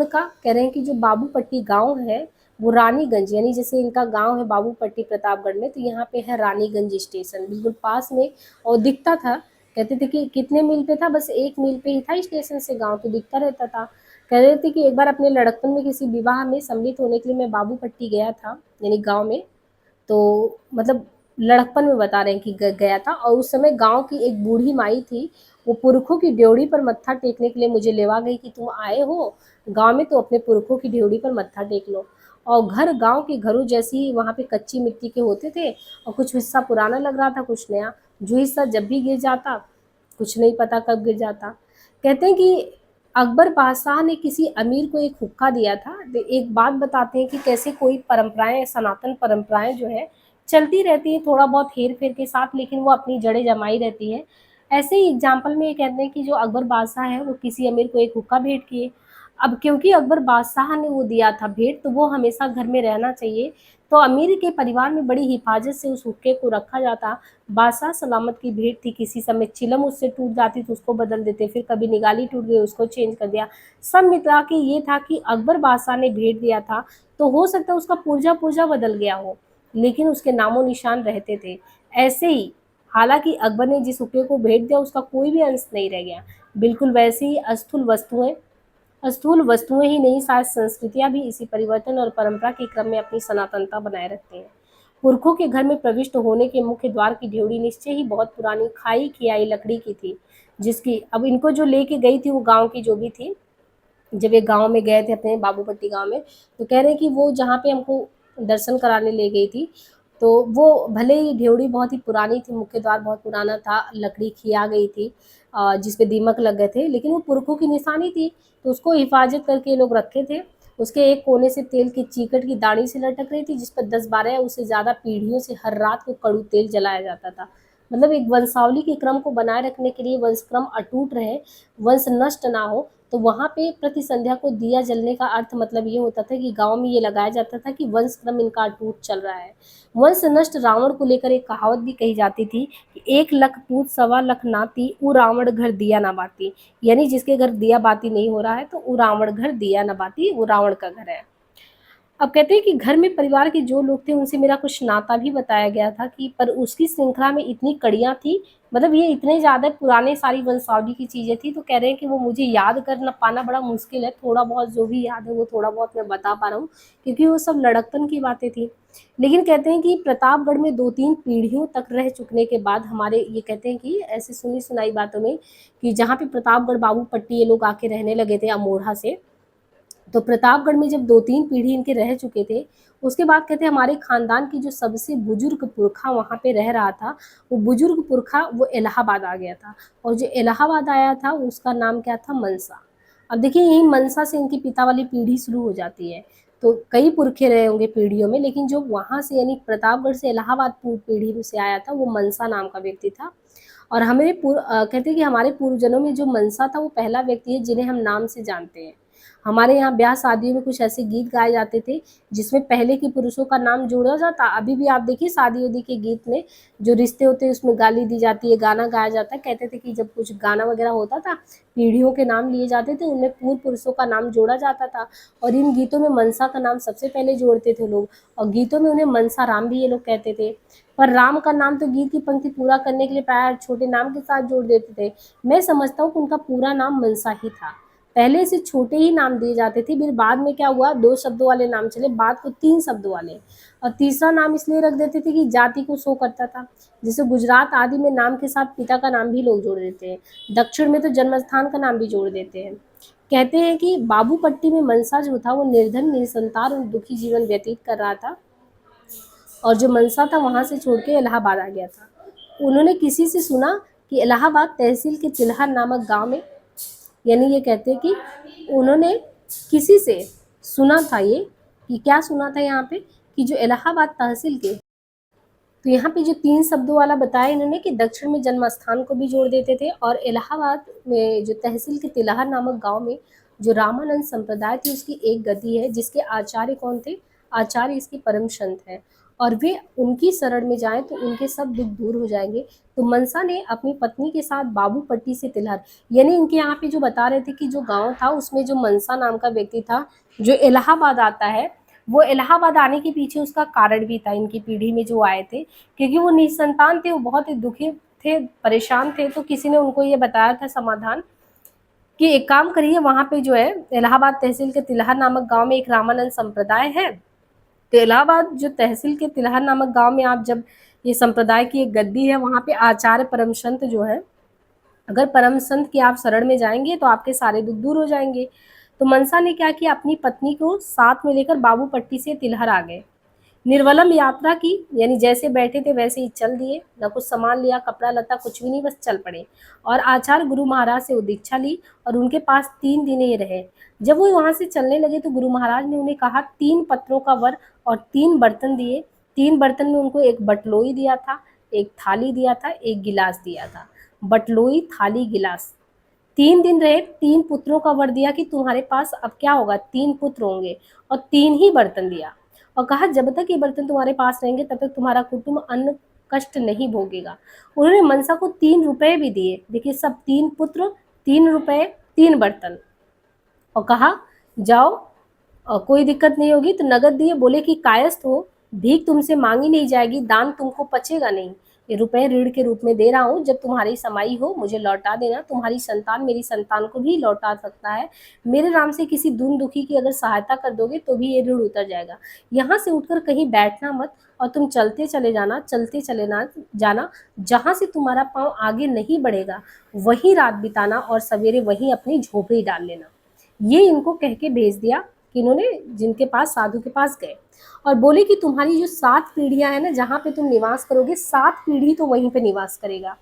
का कह रहे हैं कि जो बाबूपट्टी गांव है वो रानीगंज, यानी जैसे इनका गांव है बाबूपट्टी प्रतापगढ़ में, तो यहाँ पे है रानीगंज स्टेशन बिल्कुल पास में। और दिखता था, कहते थे कि कितने मील पे था, बस 1 मील पे ही था स्टेशन से गाँव, तो दिखता रहता था। कह रहे थे कि एक बार अपने लड़कपन में किसी विवाह में सम्मिलित होने के लिए मैं बाबूपट्टी गया था, यानी गांव में। तो मतलब लड़कपन में बता रहे हैं कि गया था, और उस समय गांव की एक बूढ़ी माई थी, वो पुरखों की ड्योढ़ी पर मत्था टेकने के लिए मुझे लेवा गई कि तुम आए हो गांव में तो अपने पुरखों की ड्योढ़ी पर मत्था टेक लो। और घर गांव के घरों जैसी वहाँ पे कच्ची मिट्टी के होते थे, और कुछ हिस्सा पुराना लग रहा था, कुछ नया। जो हिस्सा जब भी गिर जाता, कुछ नहीं पता कब गिर जाता। कहते हैं कि अकबर बादशाह ने किसी अमीर को एक हुक्का दिया था। एक बात बताते हैं कि कैसे कोई परंपराएं, सनातन परंपराएं जो है चलती रहती है थोड़ा बहुत हेर फेर के साथ, लेकिन वो अपनी जड़ें जमाई रहती है। ऐसे ही एग्जाम्पल में ये कहते हैं कि जो अकबर बादशाह है वो किसी अमीर को एक हुक्का भेंट किए। अब क्योंकि अकबर बादशाह ने वो दिया था भेंट, तो वो हमेशा घर में रहना चाहिए। तो अमीर के परिवार में बड़ी हिफाजत से उस हुक्के को रखा जाता। बादशाह सलामत की भेंट थी, किसी समय चिलम उससे टूट जाती तो उसको बदल देते, फिर कभी निगाली टूट गई उसको चेंज कर दिया। सब मिला के ये था कि अकबर बादशाह ने भेंट दिया था, तो हो सकता है उसका पुर्जा पुर्जा बदल गया हो, लेकिन उसके नामो निशान रहते थे। ऐसे ही हालांकि अकबर ने जिस हुक्के को भेंट दिया उसका कोई भी अंश नहीं रह गया। बिल्कुल वैसे ही स्थूल वस्तुएं ही नहीं, शायद संस्कृतियां भी इसी परिवर्तन और परंपरा के क्रम में अपनी सनातनता बनाए रखते हैं। पुरखों के घर में प्रविष्ट होने के मुख्य द्वार की ड्योढ़ी निश्चय ही बहुत पुरानी खाई खियाई लकड़ी की थी, जिसकी अब इनको जो लेके गई थी वो गांव की जो भी थी। जब ये गांव में गए थे अपने बाबूपट्टी गांव में, तो कह रहे हैं कि वो जहाँ पे हमको दर्शन कराने ले गई थी, तो वो भले ही ड्योढ़ी बहुत ही पुरानी थी, मुख्य द्वार बहुत पुराना था, लकड़ी खिया गई थी, जिस पे दीमक लग गए थे, लेकिन वो पुरखों की निशानी थी, तो उसको हिफाजत करके ये लोग रखे थे। उसके एक कोने से तेल की चीकट की दाढ़ी से लटक रही थी, जिस पर 10-12 या उससे ज़्यादा पीढ़ियों से हर रात को कड़ू तेल जलाया जाता था। मतलब एक वंशावली के क्रम को बनाए रखने के लिए, वंश क्रम अटूट रहे, वंश नष्ट ना हो, तो वहाँ पे प्रति संध्या को दिया जलने का अर्थ मतलब ये होता था कि गांव में ये लगाया जाता था कि वंश क्रम इनका अटूट चल रहा है। वंश नष्ट रावण को लेकर एक कहावत भी कही जाती थी कि 1 लख पूत 1.25 लख नाती, उ रावण घर दिया ना बाती। यानी जिसके घर दिया बाती नहीं हो रहा है तो वो रावण घर दिया ना बाती, वो रावण का घर है। अब कहते हैं कि घर में परिवार के जो लोग थे उनसे मेरा कुछ नाता भी बताया गया था, कि पर उसकी श्रृंखला में इतनी कड़ियाँ थी, मतलब ये इतने ज़्यादा पुराने सारी वंशावली की चीज़ें थी, तो कह रहे हैं कि वो मुझे याद कर ना पाना बड़ा मुश्किल है। थोड़ा बहुत जो भी याद है वो थोड़ा बहुत मैं बता पा रहा हूँ, क्योंकि वो सब लड़कपन की बातें थी। लेकिन कहते हैं कि प्रतापगढ़ में 2-3 पीढ़ियों तक रह चुकने के बाद हमारे ये कहते हैं कि ऐसे सुनी सुनाई बातों में कि जहाँ पे प्रतापगढ़ बाबूपट्टी ये लोग आके रहने लगे थे अमोढ़ा से, तो प्रतापगढ़ में जब 2-3 पीढ़ी इनके रह चुके थे, उसके बाद कहते हैं हमारे खानदान की जो सबसे बुजुर्ग पुरखा वहाँ पे रह रहा था, वो बुजुर्ग पुरखा वो इलाहाबाद आ गया था, और जो इलाहाबाद आया था उसका नाम क्या था, मनसा। अब देखिए यही मनसा से इनकी पिता वाली पीढ़ी शुरू हो जाती है। तो कई पुरखे रहे होंगे पीढ़ियों में, लेकिन जो वहाँ से यानी प्रतापगढ़ से इलाहाबाद पीढ़ी में से आया था वो मनसा नाम का व्यक्ति था। और कहते हैं कि हमारे पूर्वजों में जो मनसा था वो पहला व्यक्ति है जिन्हें हम नाम से जानते हैं। हमारे यहाँ ब्याह शादियों में कुछ ऐसे गीत गाए जाते थे जिसमें पहले के पुरुषों का नाम जोड़ा जाता। अभी भी आप देखिए शादी उदी के गीत में जो रिश्ते होते हैं उसमें गाली दी जाती है, गाना गाया जाता है। कहते थे कि जब कुछ गाना वगैरह होता था, पीढ़ियों के नाम लिए जाते थे, उनमें पूर्व पुरुषों का नाम जोड़ा जाता था, और इन गीतों में मनसा का नाम सबसे पहले जोड़ते थे लोग, और गीतों में उन्हें मनसा राम भी ये लोग कहते थे। पर राम का नाम तो गीत की पंक्ति पूरा करने के लिए प्राय छोटे नाम के साथ जोड़ देते थे। मैं समझता हूँ कि उनका पूरा नाम मनसा ही था। पहले से छोटे ही नाम दिए जाते थे, फिर बाद में क्या हुआ, 2 शब्दों वाले नाम चले, बाद को 3 शब्दों वाले, और तीसरा नाम इसलिए रख देते थे कि जाति को शो करता था। जैसे गुजरात आदि में नाम के साथ पिता का नाम भी लोग जोड़ देते हैं, दक्षिण में तो जन्मस्थान का नाम भी जोड़ देते हैं। कहते हैं कि बाबूपट्टी में मनसा जो था वो निर्धन, निसंतान और दुखी जीवन व्यतीत कर रहा था, और जो मनसा था वहाँ से छोड़ के इलाहाबाद आ गया था। उन्होंने किसी से सुना कि इलाहाबाद तहसील के तिलहर नामक गांव में, यानी ये कहते हैं कि उन्होंने किसी से सुना था, ये कि क्या सुना था यहाँ पे, कि जो इलाहाबाद तहसील के, तो यहाँ पे जो 3 शब्दों वाला बताया इन्होंने कि दक्षिण में जन्म स्थान को भी जोड़ देते थे, और इलाहाबाद में जो तहसील के तिलहर नामक गांव में जो रामानंद संप्रदाय थी उसकी एक गद्दी है, जिसके आचार्य कौन थे, आचार्य इसके परम संत हैं, और वे उनकी शरण में जाएं तो उनके सब दुख दूर हो जाएंगे। तो मनसा ने अपनी पत्नी के साथ बाबूपट्टी से तिलहर, यानी इनके यहाँ पे जो बता रहे थे कि जो गांव था उसमें जो मनसा नाम का व्यक्ति था जो इलाहाबाद आता है, वो इलाहाबाद आने के पीछे उसका कारण भी था, इनकी पीढ़ी में जो आए थे, क्योंकि वो निसंतान थे, वो बहुत ही दुखी थे, परेशान थे, तो किसी ने उनको ये बताया था समाधान कि एक काम करिए, वहाँ पे जो है इलाहाबाद तहसील के तिलहर नामक गांव में एक रामानंद संप्रदाय है, तो इलाहाबाद जो तहसील के तिलहर नामक गांव में आप जब ये संप्रदाय की एक गद्दी है, वहाँ पे आचार्य परम संत जो है, अगर परम संत की आप शरण में जाएंगे तो आपके सारे दुख दूर हो जाएंगे। तो मनसा ने क्या किया, अपनी पत्नी को साथ में लेकर बाबूपट्टी से तिलहर आ गए। निर्वलम यात्रा की, यानी जैसे बैठे थे वैसे ही चल दिए, न कुछ सामान लिया, कपड़ा लता कुछ भी नहीं, बस चल पड़े। और आचार्य गुरु महाराज से दीक्षा ली और उनके पास 3 दिन ये रहे। जब वो वहां से चलने लगे तो गुरु महाराज ने उन्हें कहा 3 पत्रों का वर और 3 बर्तन दिए। 3 बर्तन में उनको एक बटलोई दिया था, एक थाली दिया था, एक गिलास दिया था। बटलोई, थाली, गिलास। 3 दिन रहे, 3 पुत्रों का वर दिया कि तुम्हारे पास अब क्या होगा, 3 पुत्र होंगे, और 3 ही बर्तन दिया। और कहा जब तक ये बर्तन तुम्हारे पास रहेंगे तब तक तुम्हारा कुटुंब अन्न कष्ट नहीं भोगेगा। उन्होंने मनसा को 3 रुपए भी दिए। देखिए, सब 3 पुत्र, 3 रुपए, 3 बर्तन। और कहा जाओ, कोई दिक्कत नहीं होगी। तो नगद दिए, बोले कि कायस्थ हो, भीख तुमसे मांगी नहीं जाएगी, दान तुमको पचेगा नहीं। ये रुपए ऋण के रूप में दे रहा हूँ, जब तुम्हारी समाई हो मुझे लौटा देना। तुम्हारी संतान मेरी संतान को भी लौटा सकता है। मेरे नाम से किसी दून दुखी की अगर सहायता कर दोगे तो भी ये ऋण उतर जाएगा। यहाँ से उठकर कहीं बैठना मत, और तुम चलते चले जाना, चलते चले ना जाना। जहाँ से तुम्हारा पाँव आगे नहीं बढ़ेगा वहीं रात बिताना, और सवेरे वहीं अपनी झोपड़ी डाल लेना। ये इनको कह के भेज दिया कि इन्होंने जिनके पास, साधु के पास गए, और बोले कि तुम्हारी जो 7 पीढ़ियां हैं ना, जहाँ पे तुम निवास करोगे, 7 पीढ़ी तो वहीं पे निवास करेगा।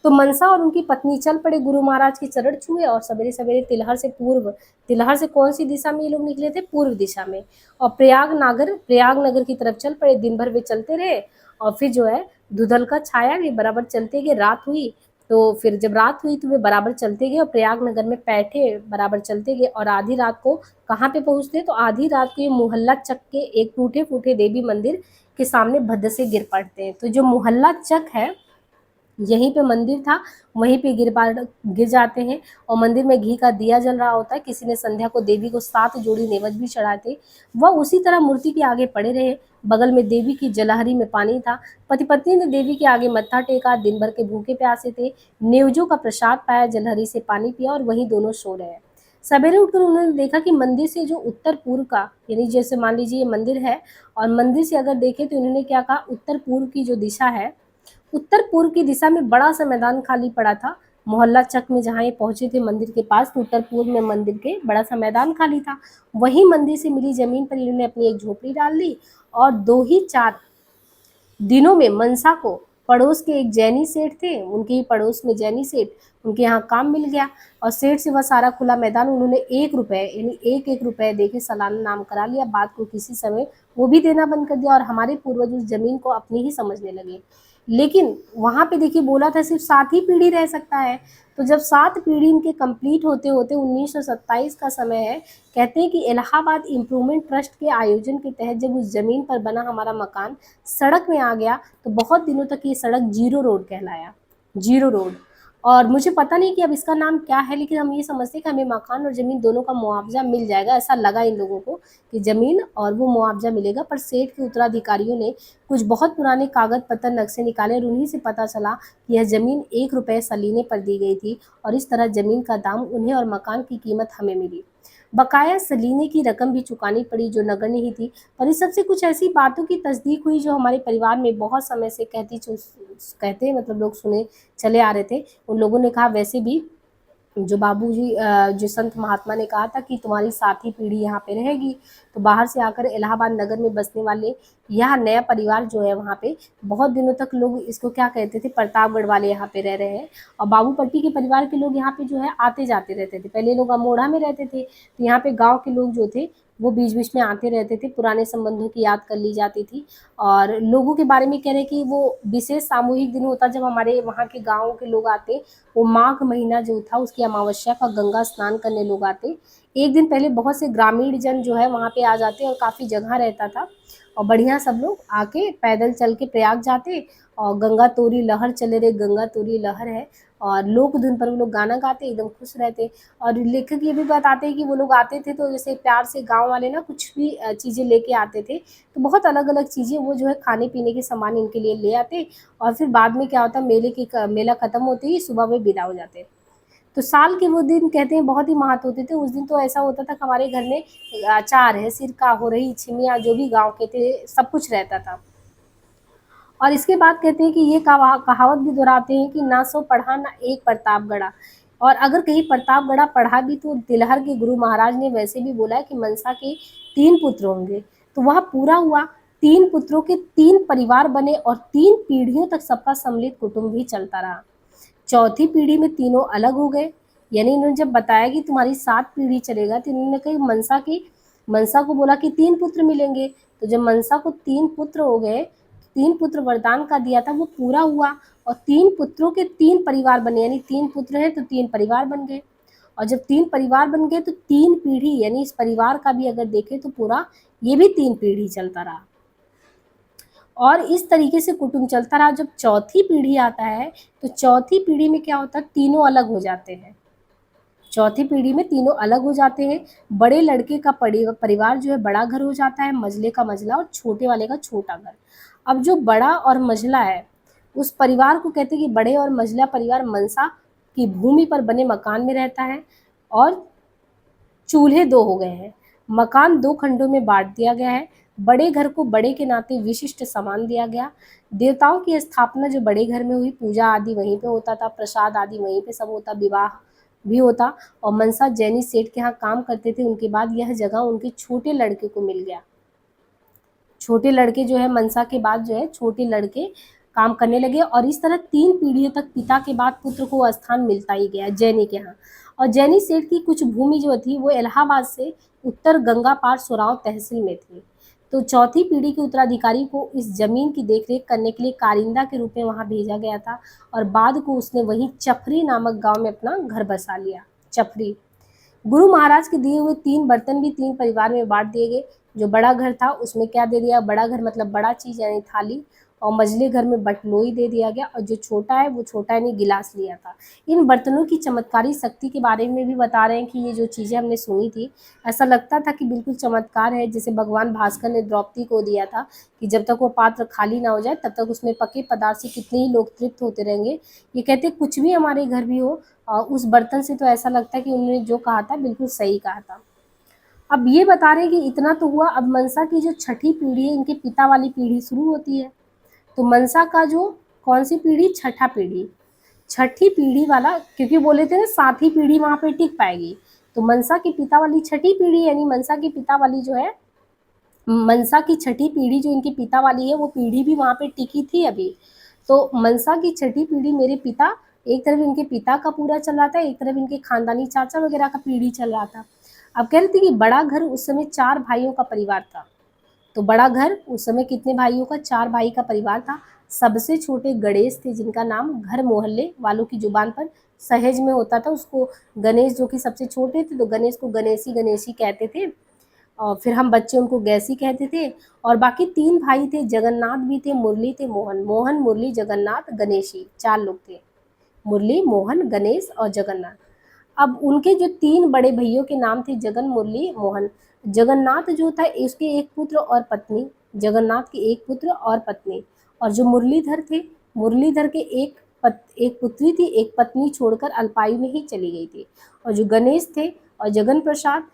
तो मनसा और उनकी पत्नी चल पड़े, गुरु महाराज के चरण छुए, और सवेरे सवेरे तिलहर से पूर्व, तिलहर से कौन सी दिशा में ये लोग निकले थे, पूर्व दिशा में, और प्रयागनगर की तरफ चल पड़े। दिन भर वे चलते रहे, और फिर जो है धुंधल का छाया, वे बराबर चलते गए। रात हुई तो फिर जब रात हुई तो वे बराबर चलते गए, और प्रयागनगर में बैठे बराबर चलते गए, और आधी रात को कहाँ पे पहुंचते, तो आधी रात को ये मोहल्ला चक के एक टूटे फूटे देवी मंदिर के सामने भद्द से गिर पड़ते हैं। तो जो मोहल्ला चक है, यहीं पे मंदिर था, वहीं पे गिर जाते हैं। और मंदिर में घी का दिया जल रहा होता है। किसी ने संध्या को देवी को 7 जोड़ी नेवज भी चढ़ाए थे। वह उसी तरह मूर्ति के आगे पड़े रहे। बगल में देवी की जलहरी में पानी था। पति पत्नी ने देवी के आगे मत्था टेका, दिन भर के भूखे प्यासे थे, नेवजों का प्रसाद पाया, जलहरी से पानी पिया, और वहीं दोनों सो रहे। सवेरे उठकर उन्होंने देखा कि मंदिर से जो उत्तर पूर्व का, यानी जैसे मान लीजिए ये मंदिर है, और मंदिर से अगर देखें तो इन्होंने क्या कहा, उत्तर पूर्व की जो दिशा है, उत्तर पूर्व की दिशा में बड़ा सा मैदान खाली पड़ा था। मोहल्ला चक में जहाँ ये पहुंचे थे मंदिर के पास, तो उत्तर पूर्व में मंदिर के बड़ा सा मैदान खाली था। वहीं मंदिर से मिली जमीन पर इन्होंने अपनी एक झोपड़ी डाल ली, और 2 ही 4 दिनों में मनसा को पड़ोस के एक जैनी सेठ थे, उनके ही पड़ोस में जैनी सेठ, उनके यहाँ काम मिल गया। और सेठ से वह सारा खुला मैदान उन्होंने 1 रुपए, यानी 1-1 रुपए दे के सालाना नाम करा लिया। बात को किसी समय वो भी देना बंद कर दिया, और हमारे पूर्वज उस जमीन को अपनी ही समझने लगे। लेकिन वहाँ पे देखिए बोला था सिर्फ 7 ही पीढ़ी रह सकता है। तो जब 7 पीढ़ी इनके कंप्लीट होते होते 1927 का समय है, कहते हैं कि इलाहाबाद इम्प्रूवमेंट ट्रस्ट के आयोजन के तहत जब उस जमीन पर बना हमारा मकान सड़क में आ गया, तो बहुत दिनों तक ये सड़क जीरो रोड कहलाया, जीरो रोड। और मुझे पता नहीं कि अब इसका नाम क्या है, लेकिन हम ये समझते हैं कि हमें मकान और ज़मीन दोनों का मुआवजा मिल जाएगा। ऐसा लगा इन लोगों को कि ज़मीन और वो मुआवजा मिलेगा। पर सेठ के उत्तराधिकारियों ने कुछ बहुत पुराने कागज पत्तर नक्शे निकाले, और उन्हीं से पता चला कि यह ज़मीन 1 रुपए सलीने पर दी गई थी, और इस तरह ज़मीन का दाम उन्हें और मकान की कीमत हमें मिली। बकाया सलीने की रकम भी चुकानी पड़ी, जो नगण्य ही थी। पर इस सबसे कुछ ऐसी बातों की तस्दीक हुई जो हमारे परिवार में बहुत समय से कहते मतलब लोग सुने चले आ रहे थे। उन लोगों ने कहा वैसे भी जो बाबूजी जो संत महात्मा ने कहा था कि तुम्हारी 7 ही पीढ़ी यहाँ पे रहेगी। तो बाहर से आकर इलाहाबाद नगर में बसने वाले यह नया परिवार जो है, वहाँ पे बहुत दिनों तक लोग इसको क्या कहते थे, प्रतापगढ़ वाले यहाँ पे रह रहे हैं। और बाबूपट्टी के परिवार के लोग यहाँ पे जो है आते जाते रहते थे। पहले लोग अमोढ़ा में रहते थे, तो यहाँ पे गाँव के लोग जो थे वो बीच बीच में आते रहते थे। पुराने संबंधों की याद कर ली जाती थी। और लोगों के बारे में कह रहे कि वो विशेष सामूहिक दिन होता जब हमारे वहाँ के गाँव के लोग आते। वो माघ महीना जो था उसकी अमावस्या का गंगा स्नान करने लोग आते। एक दिन पहले बहुत से ग्रामीण जन जो है वहाँ पे आ जाते, और काफ़ी जगह रहता था, और बढ़िया सब लोग आके पैदल चल के प्रयाग जाते, और गंगा तोरी लहर चले रे गंगा तोरी लहर है, और लोक धुन पर वो लोग गाना गाते, एकदम खुश रहते। और लेखक ये भी बताते हैं कि वो लोग आते थे तो जैसे प्यार से गाँव वाले ना कुछ भी चीज़ें लेके आते थे, तो बहुत अलग अलग चीज़ें वो जो है खाने पीने के सामान इनके लिए ले आते। और फिर बाद में क्या होता, मेला खत्म होते ही सुबह वे विदा हो जाते। तो साल के वो दिन कहते हैं बहुत ही महत्व होते थे। उस दिन तो ऐसा होता था कि हमारे घर में अचार है, सिरका हो रही, छिमिया, जो भी गाँव के थे सब कुछ रहता था। और इसके बाद कहते हैं कि ये कहावत भी दोहराते हैं कि ना सो पढ़ा ना एक प्रताप गढ़ा। और अगर कहीं प्रतापगढ़ा पढ़ा भी तो तिलहर के गुरु महाराज ने वैसे भी बोला है कि मनसा के 3 पुत्र होंगे। तो वह पूरा हुआ। तीन पुत्रों के तीन परिवार बने और 3 पीढ़ियों तक सबका सम्मिलित कुटुंब भी चलता रहा। चौथी पीढ़ी में तीनों अलग हो गए, यानी इन्होंने जब बताया कि तुम्हारी 7 पीढ़ी चलेगा, तो इन्होंने कहा मनसा को बोला कि 3 पुत्र मिलेंगे। तो जब मनसा को 3 पुत्र हो गए, 3 पुत्र वरदान का दिया था वो पूरा हुआ और 3 पुत्रों के 3 परिवार बने, यानी 3 पुत्र हैं तो 3 परिवार बन गए। और जब 3 परिवार बन गए तो 3 पीढ़ी, यानी इस परिवार का भी अगर देखें तो पूरा ये भी 3 पीढ़ी चलता रहा और इस तरीके से कुटुंब चलता रहा। जब चौथी पीढ़ी आता है तो चौथी पीढ़ी में क्या होता है, तीनों अलग हो जाते हैं। चौथी पीढ़ी में तीनों अलग हो जाते हैं। बड़े लड़के का परिवार जो है बड़ा घर हो जाता है, मझले का मझला और छोटे वाले का छोटा घर। अब जो बड़ा और मझला है उस परिवार को कहते हैं कि बड़े और मझला परिवार मनसा की भूमि पर बने मकान में रहता है और चूल्हे 2 हो गए हैं। मकान 2 खंडों में बांट दिया गया है। बड़े घर को बड़े के नाते विशिष्ट सम्मान दिया गया। देवताओं की स्थापना जो बड़े घर में हुई, पूजा आदि वहीं पे होता था, प्रसाद आदि वहीं पे सब होता, विवाह भी होता। और मनसा जैनी सेठ के यहाँ काम करते थे, उनके बाद यह जगह उनके छोटे लड़के को मिल गया। छोटे लड़के जो है मनसा के बाद जो है छोटे लड़के काम करने लगे और इस तरह 3 पीढ़ियों तक पिता के बाद पुत्र को स्थान मिलता ही गया जैनी के यहाँ। और जैनी सेठ की कुछ भूमि जो थी वो इलाहाबाद से उत्तर गंगा पार सोराव तहसील में थी। तो चौथी पीढ़ी के उत्तराधिकारी को इस जमीन की देखरेख करने के लिए कारिंदा के रूप में वहाँ भेजा गया था और बाद को उसने वहीं चफरी नामक गांव में अपना घर बसा लिया। चफरी। गुरु महाराज के दिए हुए 3 बर्तन भी 3 परिवार में बांट दिए गए। जो बड़ा घर था उसमें क्या दे दिया, बड़ा घर मतलब बड़ा चीज यानी थाली, और मझले घर में बटलोई दे दिया गया और जो छोटा है वो छोटा यानी गिलास लिया था। इन बर्तनों की चमत्कारी शक्ति के बारे में भी बता रहे हैं कि ये जो चीज़ें हमने सुनी थी ऐसा लगता था कि बिल्कुल चमत्कार है। जैसे भगवान भास्कर ने द्रौपदी को दिया था कि जब तक वो पात्र खाली ना हो जाए तब तक उसमें पके पदार्थ से कितने ही लोग तृप्त होते रहेंगे। ये कहते कुछ भी हमारे घर भी हो उस बर्तन से तो ऐसा लगता है कि उन्होंने जो कहा था बिल्कुल सही कहा था। अब ये बता रहे हैं कि इतना तो हुआ, अब मनसा की जो छठी पीढ़ी है इनके पिता वाली पीढ़ी शुरू होती है। तो मनसा का जो कौन सी पीढ़ी, छठा पीढ़ी, छठी पीढ़ी वाला, क्योंकि बोले थे ना 7वीं पीढ़ी वहाँ पे टिक पाएगी। तो मनसा की पिता वाली छठी पीढ़ी यानी मनसा की पिता वाली जो है, मनसा की छठी पीढ़ी जो इनके पिता वाली है वो पीढ़ी भी वहाँ पे टिकी थी अभी। तो मनसा की छठी पीढ़ी मेरे पिता, एक तरफ इनके पिता का पूरा चल रहा था, एक तरफ इनके खानदानी चाचा वगैरह का पीढ़ी चल रहा था। अब कह रहे थे कि बड़ा घर उस समय 4 भाइयों का परिवार था। तो बड़ा घर उस समय कितने भाइयों का, 4 भाई का परिवार था। सबसे छोटे गणेश थे जिनका नाम घर मोहल्ले वालों की जुबान पर सहेज में होता था। उसको गणेश जो कि सबसे छोटे थे तो गणेश को गणेशी गणेशी कहते थे और फिर हम बच्चे उनको गैसी कहते थे। और बाकी 3 भाई थे, जगन्नाथ भी थे, मुरली थे, मोहन। मोहन, मुरली, जगन्नाथ, गणेशी, 4 लोग थे। मुरली, मोहन, गणेश और जगन्नाथ। अब उनके जो 3 बड़े भैयों के नाम थे जगन, मुरली, मोहन। जगन्नाथ जो था इसके एक पुत्र और पत्नी, जगन्नाथ के एक पुत्र और पत्नी। और जो मुरलीधर थे, मुरलीधर के एक पुत्री थी, एक पत्नी छोड़कर अल्पायु में ही चली गई थी। और जो गणेश थे और जगन प्रसाद,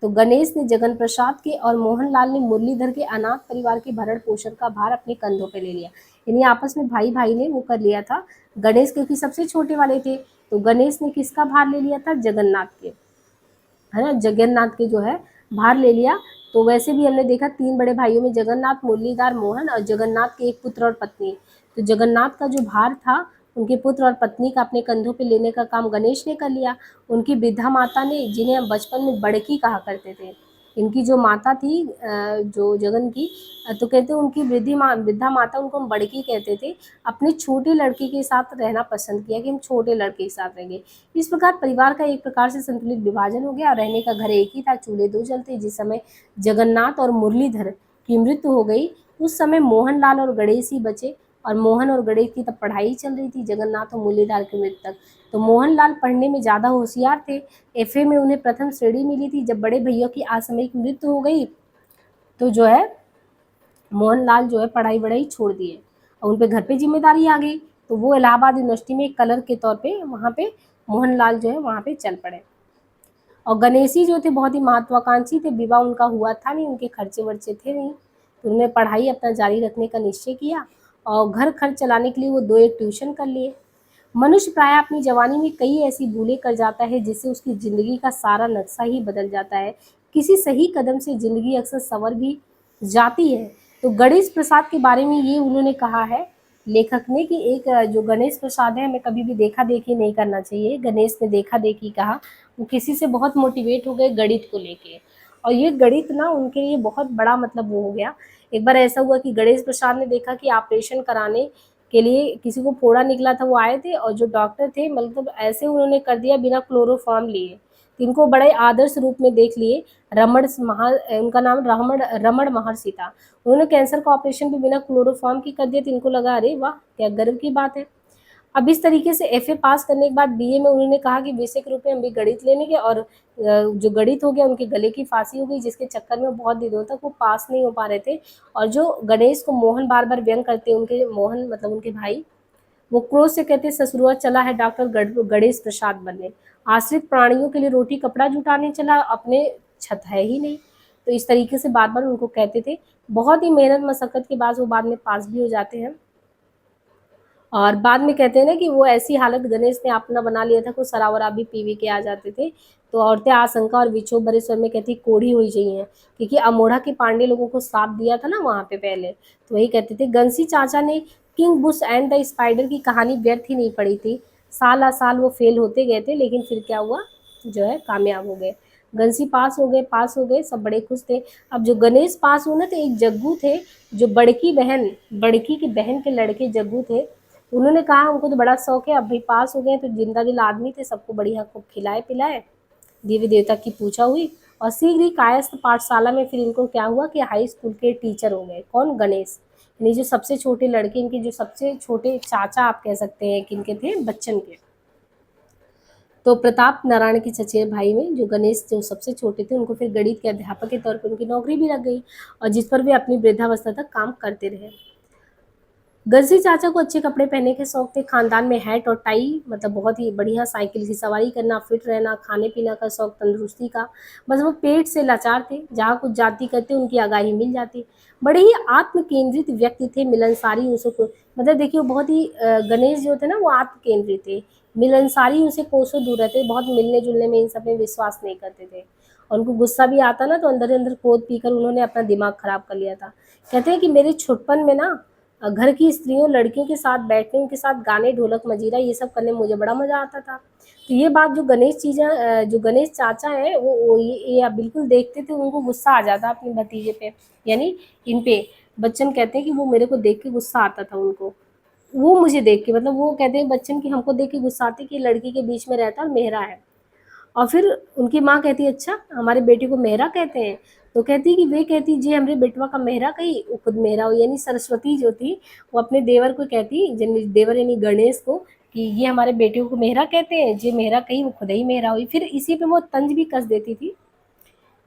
तो गणेश ने जगन प्रसाद के और मोहनलाल ने मुरलीधर के अनाथ परिवार के भरण पोषण का भार अपने कंधों पे ले लिया। यानी आपस में भाई भाई ने वो कर लिया था। गणेश क्योंकि सबसे छोटे वाले थे तो गणेश ने किसका भार ले लिया था, जगन्नाथ के, है ना, जगन्नाथ के जो है भार ले लिया। तो वैसे भी हमने देखा 3 बड़े भाइयों में जगन्नाथ, मुरलीधर, मोहन और जगन्नाथ के एक पुत्र और पत्नी। तो जगन्नाथ का जो भार था उनके पुत्र और पत्नी का अपने कंधों पे लेने का काम गणेश ने कर लिया। उनकी वृद्धा माता ने, जिन्हें हम बचपन में बड़की कहा करते थे, इनकी जो माता थी जो जगन की, तो कहते उनकी वृद्धा माता, उनको हम बड़की कहते थे, अपने छोटे लड़के के साथ रहना पसंद किया कि हम छोटे लड़के के साथ रहेंगे। इस प्रकार परिवार का एक प्रकार से संतुलित विभाजन हो गया। रहने का घर एक ही था, चूल्हे 2 जलते। जिस समय जगन्नाथ और मुरलीधर की मृत्यु हो गई उस समय मोहनलाल और गणेश ही बचे। और मोहन और गणेश की तब पढ़ाई चल रही थी जगन्नाथ और मुरलीधर की मृत्यु तक। तो मोहनलाल पढ़ने में ज़्यादा होशियार थे, एफए में उन्हें प्रथम श्रेणी मिली थी। जब बड़े भैया की आकस्मिक मृत्यु हो गई तो जो है मोहनलाल जो है पढ़ाई वढ़ाई छोड़ दिए और उन पे घर पे जिम्मेदारी आ गई। तो वो इलाहाबाद यूनिवर्सिटी में एक कलर के तौर पे वहाँ पे मोहनलाल जो है वहाँ पे चल पड़े। और गणेशी जो थे बहुत ही महत्वाकांक्षी थे, विवाह उनका हुआ था नहीं, उनके खर्चे वर्चे थे नहीं, तो उन्होंने पढ़ाई अपना जारी रखने का निश्चय किया और घर खर्च चलाने के लिए वो 2 एक ट्यूशन कर लिए। मनुष्य प्राय अपनी जवानी में कई ऐसी भूलें कर जाता है जिससे उसकी ज़िंदगी का सारा नक्शा ही बदल जाता है। किसी सही कदम से ज़िंदगी अक्सर संवर भी जाती है, तो गणेश प्रसाद के बारे में ये उन्होंने कहा है लेखक ने कि एक जो गणेश प्रसाद है हमें कभी भी देखा देखी नहीं करना चाहिए। गणेश ने देखा देखी कहा, वो किसी से बहुत मोटिवेट हो गए गणित को लेके, और ये गणित ना उनके लिए बहुत बड़ा मतलब वो हो गया। एक बार ऐसा हुआ कि गणेश प्रसाद ने देखा कि ऑपरेशन कराने के लिए किसी को फोड़ा निकला था, वो आए थे और जो डॉक्टर थे मतलब ऐसे उन्होंने कर दिया बिना क्लोरोफॉर्म लिए। तो इनको बड़े आदर्श रूप में देख लिए। उनका नाम रमण रमण महर्षि था। उन्होंने कैंसर का ऑपरेशन भी बिना क्लोरोफॉर्म की कर दिया, तो इनको लगा अरे वाह क्या गर्व की बात है। अब इस तरीके से एफए पास करने के बाद बीए में उन्होंने कहा कि विषय के रूप में हम भी गणित लेने के, और जो गणित हो गया उनके गले की फांसी हो गई, जिसके चक्कर में बहुत दिनों तक वो पास नहीं हो पा रहे थे। और जो गणेश को मोहन बार बार व्यंग करते, उनके मोहन मतलब उनके भाई, वो क्रोध से कहते ससुरवा चला है डॉक्टर गणेश प्रसाद बनने, आश्रित प्राणियों के लिए रोटी कपड़ा जुटाने चला, अपने छत है ही नहीं। तो इस तरीके से बार बार उनको कहते थे। बहुत ही मेहनत मशक्कत के बाद वो बाद में पास भी हो जाते हैं। और बाद में कहते हैं ना कि वो ऐसी हालत गणेश ने अपना बना लिया था, कुछ सरावरा भी पी के आ जाते थे। तो औरतें आशंका और विक्षोभ भरे स्वर में कहती कोढ़ी हुई चाहिए, क्योंकि अमोढ़ा के पांडे लोगों को श्राप दिया था ना वहाँ पे पहले। तो वही कहते थे। गंसी चाचा ने king Bush and the spider की कहानी व्यर्थ ही नहीं पड़ी थी। साल आ साल वो फेल होते गए थे, लेकिन फिर क्या हुआ, जो है कामयाब हो गए। गंसी पास हो गए, सब बड़े खुश थे। अब जो गणेश पास हुए ना, तो एक जग्गू थे, जो बड़की की बहन के लड़के जग्गू थे। उन्होंने कहा उनको तो बड़ा शौक है, अब भाई पास हो गए तो जिंदा दिल आदमी थे, सबको बढ़िया खूब खिलाए पिलाए, देवी देवता की पूजा हुई। और शीघ्र ही कायस्थ पाठशाला में फिर इनको क्या हुआ कि हाई स्कूल के टीचर हो गए। कौन? गणेश। यानी जो सबसे छोटे लड़के, इनके जो सबसे छोटे चाचा आप कह सकते हैं, किनके थे? बच्चन के। तो प्रताप नारायण के चचेरे भाई में जो गणेश जो सबसे छोटे थे, उनको फिर गणित के अध्यापक के तौर पर उनकी नौकरी भी लग गई, और जिस पर वे अपनी वृद्धावस्था तक काम करते रहे। गंसी चाचा को अच्छे कपड़े पहनने के शौक थे। खानदान में हैट और टाई मतलब बहुत ही बढ़िया, साइकिल की सवारी करना, फिट रहना, खाने पीने का शौक, तंदुरुस्ती का। बस वो पेट से लाचार थे, जहाँ कुछ जाति करते उनकी आगाही मिल जाती। बड़े ही आत्म केंद्रित व्यक्ति थे, मिलनसारी उनसे मतलब देखिए वो बहुत ही गणेश जो थे ना वो आत्म केंद्रित थे, मिलनसारी उनसे कोसों दूर रहते, बहुत मिलने जुलने में इन सब में विश्वास नहीं करते थे। और उनको गुस्सा भी आता ना, तो अंदर अंदर क्रोध पीकर उन्होंने अपना दिमाग खराब कर लिया था। कहते हैं कि मेरे छुटपन में ना घर की स्त्रियों लड़कियों के साथ बैठने, उनके साथ गाने, ढोलक मजीरा ये सब करने में मुझे बड़ा मज़ा आता था। तो ये बात जो गणेश चाचा हैं वो ये आप बिल्कुल देखते थे, उनको गुस्सा आ जाता अपने भतीजे पे, यानी इन पे। बच्चन कहते हैं कि वो मेरे को देख के गुस्सा आता था उनको, वो मुझे देख के, मतलब वो कहते हैं बच्चन की हमको देख के गुस्सा आती कि लड़की के बीच में रहता और मेहरा है। और फिर उनकी माँ कहती है अच्छा हमारे बेटे को मेहरा कहते हैं? तो कहती कि वे कहती जे हमरे बेटवा का मेहरा कही, वो खुद मेहरा हो, यानी सरस्वती जो थी वो अपने देवर को कहती, देवर यानी गणेश को, कि ये हमारे बेटे को मेहरा कहते हैं, जे मेहरा कही वो खुद ही मेहरा हुई। फिर इसी पे वो तंज भी कस देती थी।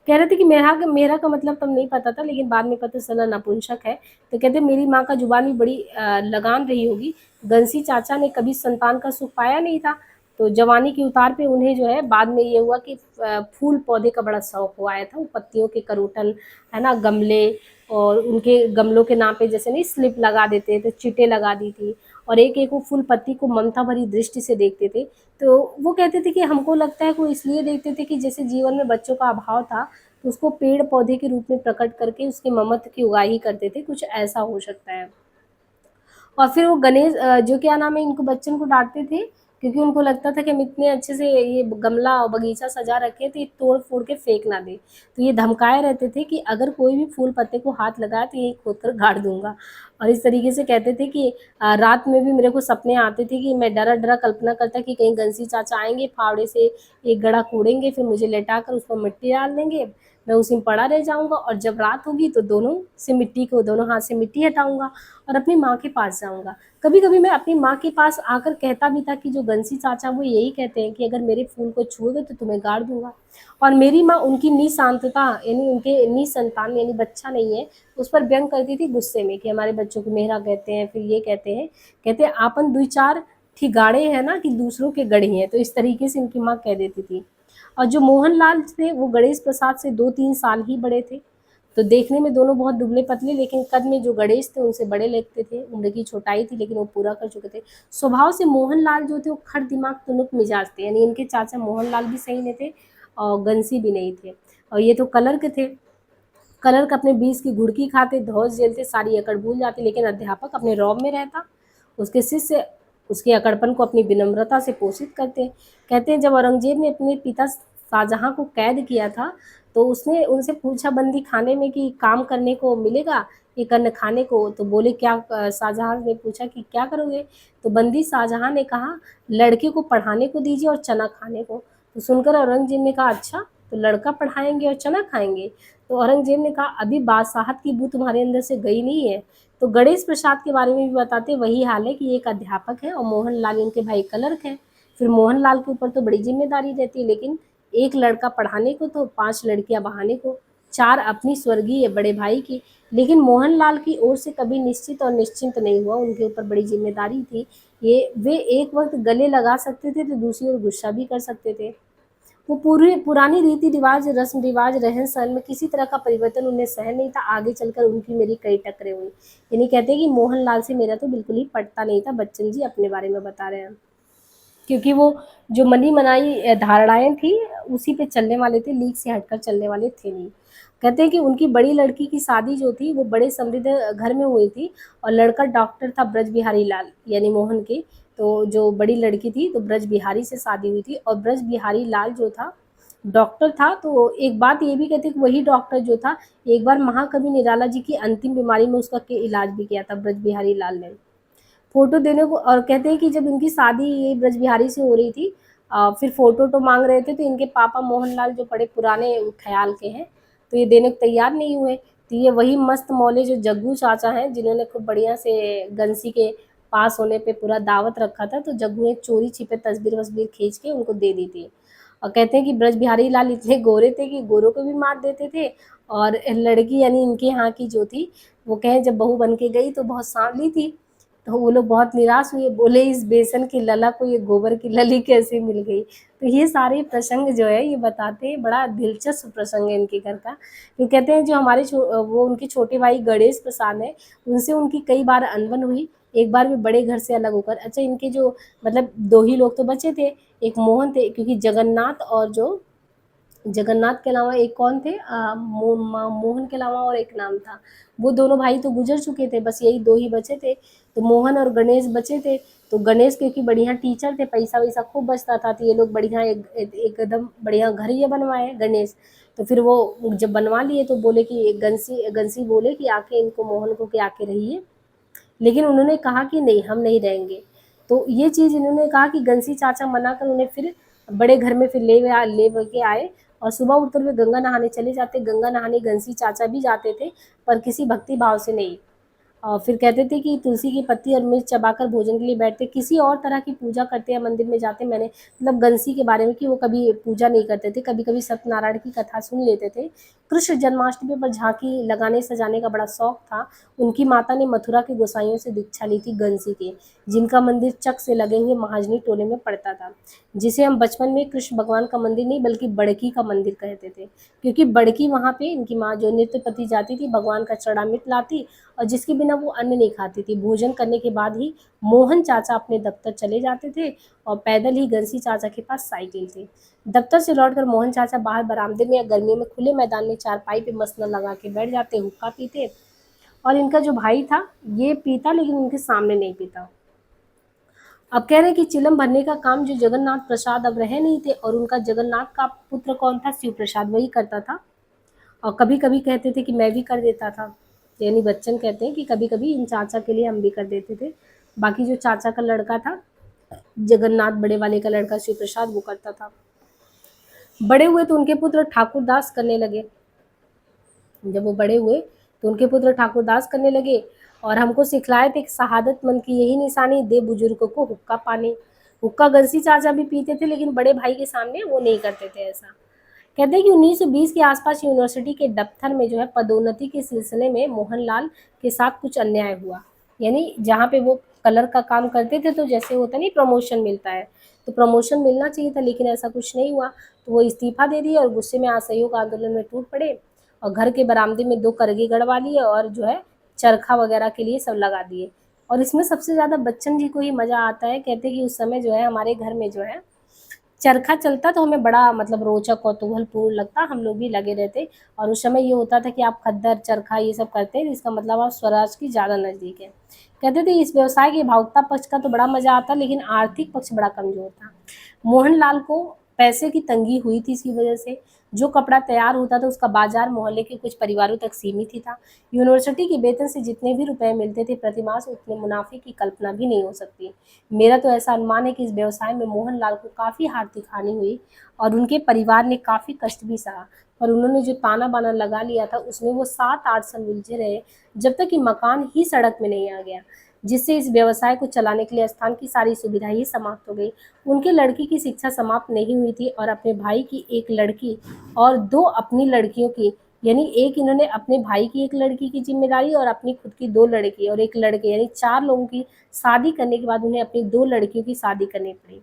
कह रहे थे कि मेहरा का मतलब तब नहीं पता था, लेकिन बाद में पता चला नपुंसक है। तो कहते मेरी माँ का जुबान भी बड़ी लगान रही होगी। गंसी चाचा ने कभी संतान का सुख पाया नहीं था, तो जवानी के उतार पे उन्हें जो है बाद में ये हुआ कि फूल पौधे का बड़ा शौक हो आया था। वो पत्तियों के करोटन है ना, गमले, और उनके गमलों के नाम पे जैसे नहीं स्लिप लगा देते थे, चिटे लगा दी थी, और एक एक वो फूल पत्ती को ममता भरी दृष्टि से देखते थे। तो वो कहते थे कि हमको लगता है कि वो इसलिए देखते थे कि जैसे जीवन में बच्चों का अभाव था, तो उसको पेड़ पौधे के रूप में प्रकट करके उसके ममत्व की उगाही करते थे, कुछ ऐसा हो सकता है। और फिर वो गणेश जो क्या नाम है, इनको बच्चन को डांटते थे, क्योंकि उनको लगता था कि हम इतने अच्छे से ये गमला और बगीचा सजा रखे थे, तोड़ फोड़ के फेंक ना दे। तो ये धमकाए रहते थे कि अगर कोई भी फूल पत्ते को हाथ लगाए तो यही खोद कर गाड़ दूंगा। और इस तरीके से कहते थे कि रात में भी मेरे को सपने आते थे कि मैं डरा डरा कल्पना करता कि कहीं गंसी चाचा आएंगे, फावड़े से एक गड़ा कूड़ेंगे, फिर मुझे लेटा कर उस पर मिट्टी डाल देंगे, मैं उसी में पड़ा रह जाऊंगा, और जब रात होगी तो दोनों हाथ से मिट्टी हटाऊंगा और अपनी माँ के पास जाऊंगा। कभी कभी मैं अपनी माँ के पास आकर कहता भी था कि जो गंसी चाचा वो यही कहते हैं कि अगर मेरे फूल को छुओगे तो तुम्हें गाड़ दूंगा। और मेरी माँ उनकी निशांतता यानी उनके निसंतान यानी बच्चा नहीं है, उस पर व्यंग करती थी गुस्से में कि हमारे बच्चों को मेहरा कहते हैं, फिर ये कहते हैं आपन दुई चार ठीक गाड़े हैं ना कि दूसरों के गढ़े हैं। तो इस तरीके से इनकी माँ कह देती थी। और जो मोहनलाल थे वो गणेश प्रसाद से 2-3 साल ही बड़े थे। तो देखने में दोनों बहुत दुबले पतले, लेकिन कद में जो गणेश थे उनसे बड़े लगते थे। उम्र की छोटाई थी लेकिन वो पूरा कर चुके थे। स्वभाव से मोहनलाल जो थे वो खट दिमाग तुनुक मिजाज थे, यानी इनके चाचा मोहनलाल भी सही नहीं थे और गंसी भी नहीं थे। और ये तो कलर के थे। कलर का अपने 20 की घुड़की खाते, धौंस झेलते, सारी अकड़ भूल जाते, लेकिन अध्यापक अपने रौब में रहता। उसके शिष्य उसके अकड़पन को अपनी विनम्रता से पोषित करते। कहते हैं जब औरंगजेब ने अपने पिता शाहजहां को कैद किया था, तो उसने उनसे पूछा बंदी खाने में कि काम करने को मिलेगा, एक अन्न खाने को। तो बोले क्या, शाहजहां ने पूछा कि क्या करोगे? तो बंदी शाहजहां ने कहा लड़के को पढ़ाने को दीजिए और चना खाने को। तो सुनकर औरंगजेब ने कहा अच्छा, तो लड़का पढ़ाएंगे और चना खाएंगे? तो औरंगजेब ने कहा अभी बादशाहत की बू तुम्हारे अंदर से गई नहीं है। तो गणेश प्रसाद के बारे में भी बताते वही हाल है कि एक अध्यापक है और मोहनलाल इनके भाई क्लर्क हैं। फिर मोहनलाल के ऊपर तो बड़ी जिम्मेदारी रहती है, लेकिन एक लड़का पढ़ाने को तो 5 लड़कियां बहाने को, 4 अपनी स्वर्गीय बड़े भाई की। लेकिन मोहनलाल की ओर से कभी निश्चित और निश्चिंत नहीं हुआ, उनके ऊपर बड़ी जिम्मेदारी थी। ये वे एक वक्त गले लगा सकते थे तो दूसरी ओर गुस्सा भी कर सकते थे। वो पूरी पुरानी रीति रिवाज, रस्म रिवाज, रहन सहन में किसी तरह का परिवर्तन उन्हें सहन नहीं था। आगे चलकर उनकी मेरी कई टकरें हुई। यानी कहते हैं कि मोहनलाल से मेरा तो बिल्कुल ही पटता नहीं था। बच्चन जी अपने बारे में बता रहे हैं, क्योंकि वो जो मनी मनाई धारणाएं थी उसी पे चलने वाले थे, लीक से हटकर चलने वाले थे नहीं। कहते हैं कि उनकी बड़ी लड़की की शादी जो थी वो बड़े समृद्ध घर में हुई थी, और लड़का डॉक्टर था ब्रज बिहारी लाल यानी मोहन के। तो जो बड़ी लड़की थी तो ब्रज बिहारी से शादी हुई थी, और ब्रज बिहारी लाल जो था डॉक्टर था। तो एक बात ये भी कहते हैं कि वही डॉक्टर जो था एक बार महाकवि निराला जी की अंतिम बीमारी में उसका के इलाज भी किया था ब्रज बिहारी लाल ने। फोटो देने को, और कहते हैं कि जब इनकी शादी ये ब्रज बिहारी से हो रही थी, फिर फोटो तो मांग रहे थे, तो इनके पापा मोहनलाल जो बड़े पुराने ख्याल के हैं, तो ये देने को तैयार नहीं हुए। तो ये वही मस्त मौले जो जग्गू चाचा हैं, जिन्होंने खूब बढ़िया से गंसी के पास होने पे पूरा दावत रखा था, तो जग्गू ने चोरी छिपे तस्वीर वस्वीर खींच के उनको दे दी थी। और कहते हैं कि ब्रज बिहारी लाल इतने गोरे थे कि गोरों को भी मार देते थे। और लड़की यानी इनके यहाँ की जो थी, वो कहें जब बहू बन के गई तो बहुत सांवली थी। तो वो लोग बहुत निराश हुए, बोले इस बेसन की लला को ये गोबर की लली कैसे मिल गई। तो ये सारे प्रसंग जो है ये बताते हैं, बड़ा दिलचस्प प्रसंग है इनके घर का। तो कहते हैं जो हमारे वो उनके छोटे भाई गणेश प्रसाद हैं, उनसे उनकी कई बार अनबन हुई। एक बार भी बड़े घर से अलग होकर, अच्छा इनके जो मतलब 2 ही लोग तो बचे थे, एक मोहन थे, क्योंकि जगन्नाथ और जो जगन्नाथ के अलावा एक कौन थे, मोहन के अलावा और एक नाम था। वो दोनों भाई तो गुजर चुके थे, बस यही 2 ही बचे थे। तो मोहन और गणेश बचे थे। तो गणेश क्योंकि बढ़िया टीचर थे, पैसा वैसा खूब बचता था, तो ये लोग बढ़िया एकदम बढ़िया घर ये बनवाए गणेश। तो फिर वो जब बनवा लिए तो बोले कि गंसी गंसी बोले कि आके इनको मोहन को कि आके रहिए, लेकिन उन्होंने कहा कि नहीं हम नहीं रहेंगे। तो ये चीज़ इन्होंने कहा कि गंसी चाचा मना कर उन्हें फिर बड़े घर में फिर ले के आए, और सुबह उठकर वे गंगा नहाने चले जाते। गंगा नहाने गंसी चाचा भी जाते थे, पर किसी भक्ति भाव से नहीं। और फिर कहते थे कि तुलसी की पत्ती और मिर्च चबाकर भोजन के लिए बैठते, किसी और तरह की पूजा करते या मंदिर में जाते। मैंने मतलब गंसी के बारे में कि वो कभी पूजा नहीं करते थे, कभी कभी सत्यनारायण की कथा सुन लेते थे। कृष्ण जन्माष्टमी पर झांकी लगाने सजाने का बड़ा शौक था। उनकी माता ने मथुरा के गोसाइयों से दीक्षा ली थी गंसी के, जिनका मंदिर चक से लगे हुए महाजनी टोले में पड़ता था, जिसे हम बचपन में कृष्ण भगवान का मंदिर नहीं बल्कि बड़की का मंदिर कहते थे। क्योंकि बड़की वहाँ पे इनकी माँ जो नृत्य पति जाती थी, भगवान का चढ़ामित लाती, और जिसके बिना वो अन्न नहीं खाती थी। भोजन करने के बाद ही मोहन चाचा अपने दफ्तर चले जाते थे, और पैदल ही गंसी चाचा के पास साइकिल थी। दफ्तर से लौटकर मोहन चाचा बाहर बरामदे में या गर्मियों में खुले मैदान में चारपाई पे मसला लगा के बैठ जाते, हुक्का पीते। और इनका जो भाई था ये पीता, लेकिन उनके सामने नहीं पीता। अब कह रहे हैं कि चिलम भरने का काम जो जगन्नाथ प्रसाद अब रहे नहीं थे, और उनका जगन्नाथ का पुत्र कौन था, शिव प्रसाद, वही करता था। और कभी कभी कहते थे कि मैं भी कर देता था। यानी बच्चन कहते हैं कि कभी कभी इन चाचा के लिए हम भी कर देते थे। बाकी जो चाचा का लड़का था जगन्नाथ, बड़े वाले का लड़का शिव प्रसाद, वो करता था। बड़े हुए तो उनके पुत्र ठाकुरदास करने लगे। जब वो बड़े हुए तो उनके पुत्र ठाकुरदास करने लगे, और हमको सिखलाए थे कि शहादत मन की यही निशानी, दे बुजुर्गों को हुक्का पानी। हुक्का गंसी चाचा भी पीते थे, लेकिन बड़े भाई के सामने वो नहीं करते थे ऐसा। कहते हैं कि 1920 के आसपास यूनिवर्सिटी के दफ्तर में जो है पदोन्नति के सिलसिले में मोहनलाल के साथ कुछ अन्याय हुआ। यानी जहाँ पे वो कलर का काम करते थे, तो जैसे होता नहीं प्रमोशन मिलता है, तो प्रमोशन मिलना चाहिए था, लेकिन ऐसा कुछ नहीं हुआ। तो वो इस्तीफा दे दिए और गुस्से में असहयोग आंदोलन में टूट पड़े, और घर के बरामदे में 2 करगी गड़वा लिए, और जो है चरखा वगैरह के लिए सब लगा दिए। और इसमें सबसे ज़्यादा बच्चन जी को ही मज़ा आता है। कहते हैं कि उस समय जो है हमारे घर में जो है चरखा चलता तो हमें बड़ा मतलब रोचक कौतूहलपूर्ण लगता, हम लोग भी लगे रहते। और उस समय ये होता था कि आप खद्दर, चरखा ये सब करते हैं, इसका मतलब आप स्वराज की ज़्यादा नज़दीक है। कहते थे इस व्यवसाय के भावुकता पक्ष का तो बड़ा मज़ा आता, लेकिन आर्थिक पक्ष बड़ा कमज़ोर था। मोहनलाल को पैसे की तंगी हुई थी इसकी वजह से। जो कपड़ा तैयार होता था उसका बाजार मोहल्ले के कुछ परिवारों तक सीमित ही था। यूनिवर्सिटी के वेतन से जितने भी रुपए मिलते थे प्रतिमास, उतने मुनाफे की कल्पना भी नहीं हो सकती। मेरा तो ऐसा अनुमान है कि इस व्यवसाय में मोहनलाल को काफ़ी आर्थिक हानि हुई और उनके परिवार ने काफ़ी कष्ट भी सहा। पर उन्होंने जो ताना बाना लगा लिया था उसमें वो 7-8 साल उलझे रहे, जब तक कि मकान ही सड़क में नहीं आ गया, जिससे इस व्यवसाय को चलाने के लिए स्थान की सारी सुविधा ही समाप्त हो गई। उनके लड़की की शिक्षा समाप्त नहीं हुई थी और अपने भाई की एक लड़की और 2 अपनी लड़कियों की, यानी एक इन्होंने अपने भाई की एक लड़की की ज़िम्मेदारी और अपनी खुद की 2 लड़की और 1 लड़के, यानी 4 लोगों की शादी करने के बाद उन्हें अपनी 2 लड़कियों की शादी करनी पड़ी।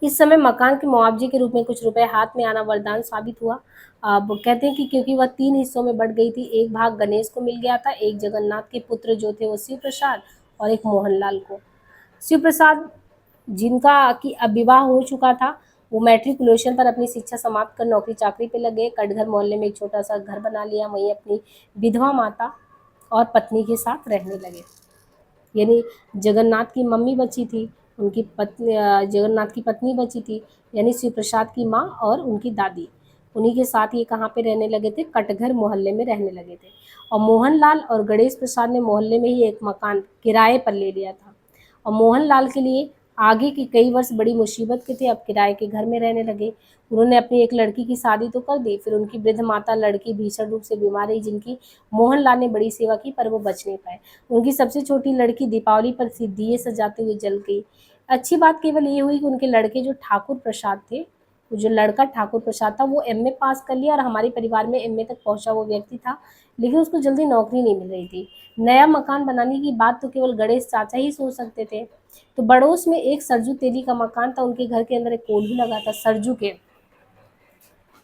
इस समय मकान के मुआवजे के रूप में कुछ रुपए हाथ में आना वरदान साबित हुआ। अब कहते हैं कि क्योंकि वह 3 हिस्सों में बँट गई थी, एक भाग गणेश को मिल गया था, एक जगन्नाथ के पुत्र जो थे वो शिव प्रसाद और एक मोहनलाल को। शिव प्रसाद जिनका कि अब विवाह हो चुका था, वो मैट्रिकुलेशन पर अपनी शिक्षा समाप्त कर नौकरी-चाकरी पे लग गए। कटघर मोहल्ले में एक छोटा-सा घर बना लिया, वहीं अपनी विधवा माता और पत्नी के साथ रहने लगे। यानी जगन्नाथ की मम्मी बची थी, उनकी पत्नी जगन्नाथ की पत्नी बची थी, यानी शिव प्रसाद की माँ और उनकी दादी। उन्हीं के साथ ये कहाँ पे रहने लगे थे? कटघर मोहल्ले में रहने लगे थे। और मोहनलाल और गणेश प्रसाद ने मोहल्ले में ही एक मकान किराए पर ले लिया था। और मोहनलाल के लिए आगे के कई वर्ष बड़ी मुसीबत के थे, अब किराए के घर में रहने लगे। उन्होंने अपनी एक लड़की की शादी तो कर दी, फिर उनकी वृद्ध माता लड़की भीषण रूप से बीमार रही, जिनकी मोहनलाल ने बड़ी सेवा की, पर वो बच नहीं पाए। उनकी सबसे छोटी लड़की दीपावली पर दिए सजाते हुए जल गई। अच्छी बात केवल ये हुई कि उनके लड़के जो ठाकुर प्रसाद थे, वो जो लड़का ठाकुर प्रसाद था वो एमए पास कर लिया और हमारे परिवार में एमए तक पहुंचा वो व्यक्ति था, लेकिन उसको जल्दी नौकरी नहीं मिल रही थी। नया मकान बनाने की बात तो केवल गणेश चाचा ही सोच सकते थे। तो बड़ोस में एक सरजू तेली का मकान था, उनके घर के अंदर एक पोल भी लगा था। सरजू के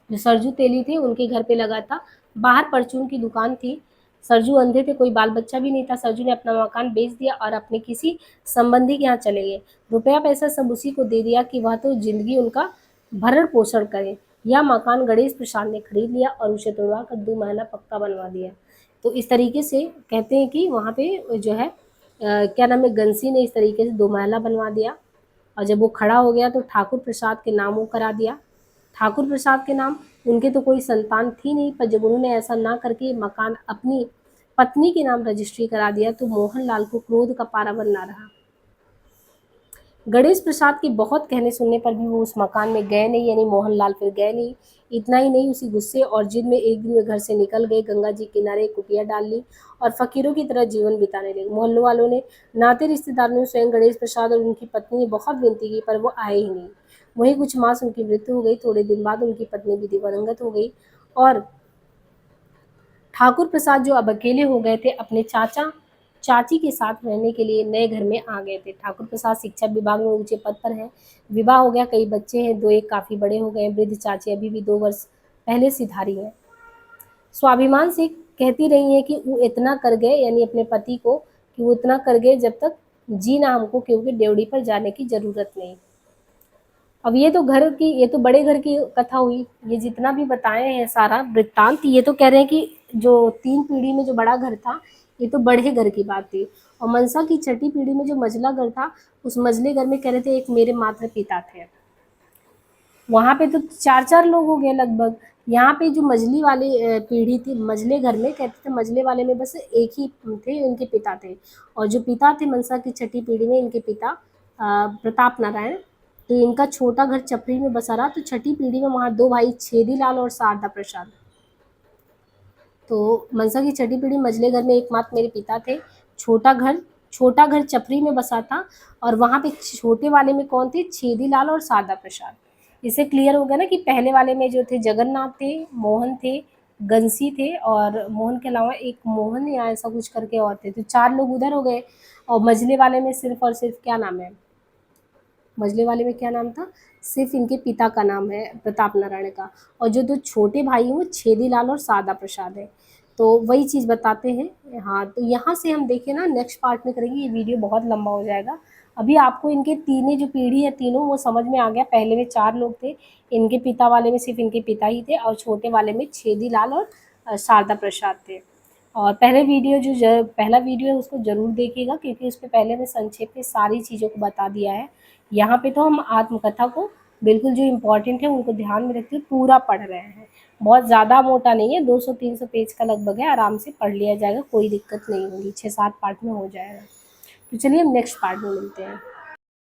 जो सरजू तेली थे उनके घर पे लगा था। बाहर परचून की दुकान थी। सरजू अंधे थे, कोई बाल बच्चा भी नहीं था। सरजू ने अपना मकान बेच दिया और अपने किसी संबंधी के यहाँ चले गए। रुपया पैसा सब उसी को दे दिया कि वह तो जिंदगी उनका भरण पोषण करे। यह मकान गणेश प्रसाद ने खरीद लिया और उसे तोड़वा कर 2 महला पक्का बनवा दिया। तो इस तरीके से कहते हैं कि वहाँ पे जो है क्या नाम है, गंसी ने इस तरीके से 2 महला बनवा दिया। और जब वो खड़ा हो गया तो ठाकुर प्रसाद के नाम वो करा दिया। ठाकुर प्रसाद के नाम, उनके तो कोई संतान थी नहीं, पर जब उन्होंने ऐसा ना करके मकान अपनी पत्नी के नाम रजिस्ट्री करा दिया तो मोहनलाल को क्रोध का पारावर ना रहा। गणेश प्रसाद के बहुत कहने सुनने पर भी वो उस मकान में गए नहीं, यानी मोहनलाल फिर गए नहीं। इतना ही नहीं, उसी गुस्से और जिद में एक दिन वे घर से निकल गए, गंगा जी किनारे एक कुटिया डाल ली और फकीरों की तरह जीवन बिताने लगे। मोहल्ले वालों ने, नाते रिश्तेदारों ने, स्वयं गणेश प्रसाद और उनकी पत्नी ने बहुत विनती की, पर वो आए ही नहीं। वहीं कुछ मास उनकी मृत्यु हो गई। थोड़े दिन बाद उनकी पत्नी भी दिवंगत हो गई और ठाकुर प्रसाद जो अब अकेले हो गए थे, अपने चाचा चाची के साथ रहने के लिए नए घर में आ गए थे। ठाकुर प्रसाद शिक्षा विभाग में ऊंचे पद पर हैं। विवाह हो गया, कई बच्चे हैं, 2 एक काफ़ी बड़े हो गए हैं। वृद्ध चाची अभी भी 2 वर्ष पहले सिधारी है। स्वाभिमान से कहती रही हैं कि वो इतना कर गए, यानी अपने पति को, कि वो इतना कर गए जब तक जीना हमको, क्योंकि ड्योढ़ी पर जाने की ज़रूरत नहीं। अब ये तो बड़े घर की कथा हुई। ये जितना भी बताए हैं सारा वृत्तांत, ये तो कह रहे हैं कि जो 3 पीढ़ी में जो बड़ा घर था, ये तो बड़े घर की बात थी। और मनसा की छठी पीढ़ी में जो मझला घर था, उस मझले घर में कह रहे थे एक मेरे मात्र पिता थे। वहाँ पे तो 4-4 लोग हो गए लगभग। यहाँ पे जो मझली वाली पीढ़ी थी, मझले घर में कहते थे, मझले वाले में बस एक ही थे, इनके पिता थे। और जो पिता थे मनसा की छठी पीढ़ी में, इनके पिता प्रताप नारायण। तो इनका छोटा घर चपरी में बसा रहा। तो छठी पीढ़ी में वहाँ 2 भाई छेदीलाल और शारदा प्रसाद। तो मनसा की छठी पीढ़ी मझले घर में एकमात्र मेरे पिता थे। छोटा घर चपरी में बसा था और वहाँ पे छोटे वाले में कौन थे? छेदीलाल और शारदा प्रसाद। इससे क्लियर हो गया ना कि पहले वाले में जो थे जगन्नाथ थे, मोहन थे, गंसी थे और मोहन के अलावा एक मोहन या ऐसा कुछ करके और थे। तो 4 लोग उधर हो गए और मझले वाले में सिर्फ और सिर्फ क्या नाम है? मझले वाले में क्या नाम था? सिर्फ इनके पिता का नाम है प्रताप नारायण का। और जो 2 छोटे भाई हैं वो छेदीलाल और शारदा प्रसाद है। तो वही चीज़ बताते हैं। हाँ, तो यहाँ से हम देखें ना, नेक्स्ट पार्ट में करेंगे, ये वीडियो बहुत लंबा हो जाएगा। अभी आपको इनके तीनों जो पीढ़ी है तीनों वो समझ में आ गया। पहले में 4 लोग थे, इनके पिता वाले में सिर्फ इनके पिता ही थे और छोटे वाले में छेदीलाल और शारदा प्रसाद थे। और पहला वीडियो है उसको ज़रूर देखिएगा, क्योंकि उसमें पहले मैं संक्षेप में सारी चीज़ों को बता दिया है। यहाँ पे तो हम आत्मकथा को बिल्कुल जो इम्पोर्टेंट है उनको ध्यान में रखते हुए पूरा पढ़ रहे हैं। बहुत ज़्यादा मोटा नहीं है, 200-300 पेज का लगभग है, आराम से पढ़ लिया जाएगा, कोई दिक्कत नहीं होगी, 6-7 पार्ट में हो जाएगा। तो चलिए हम नेक्स्ट पार्ट में मिलते हैं।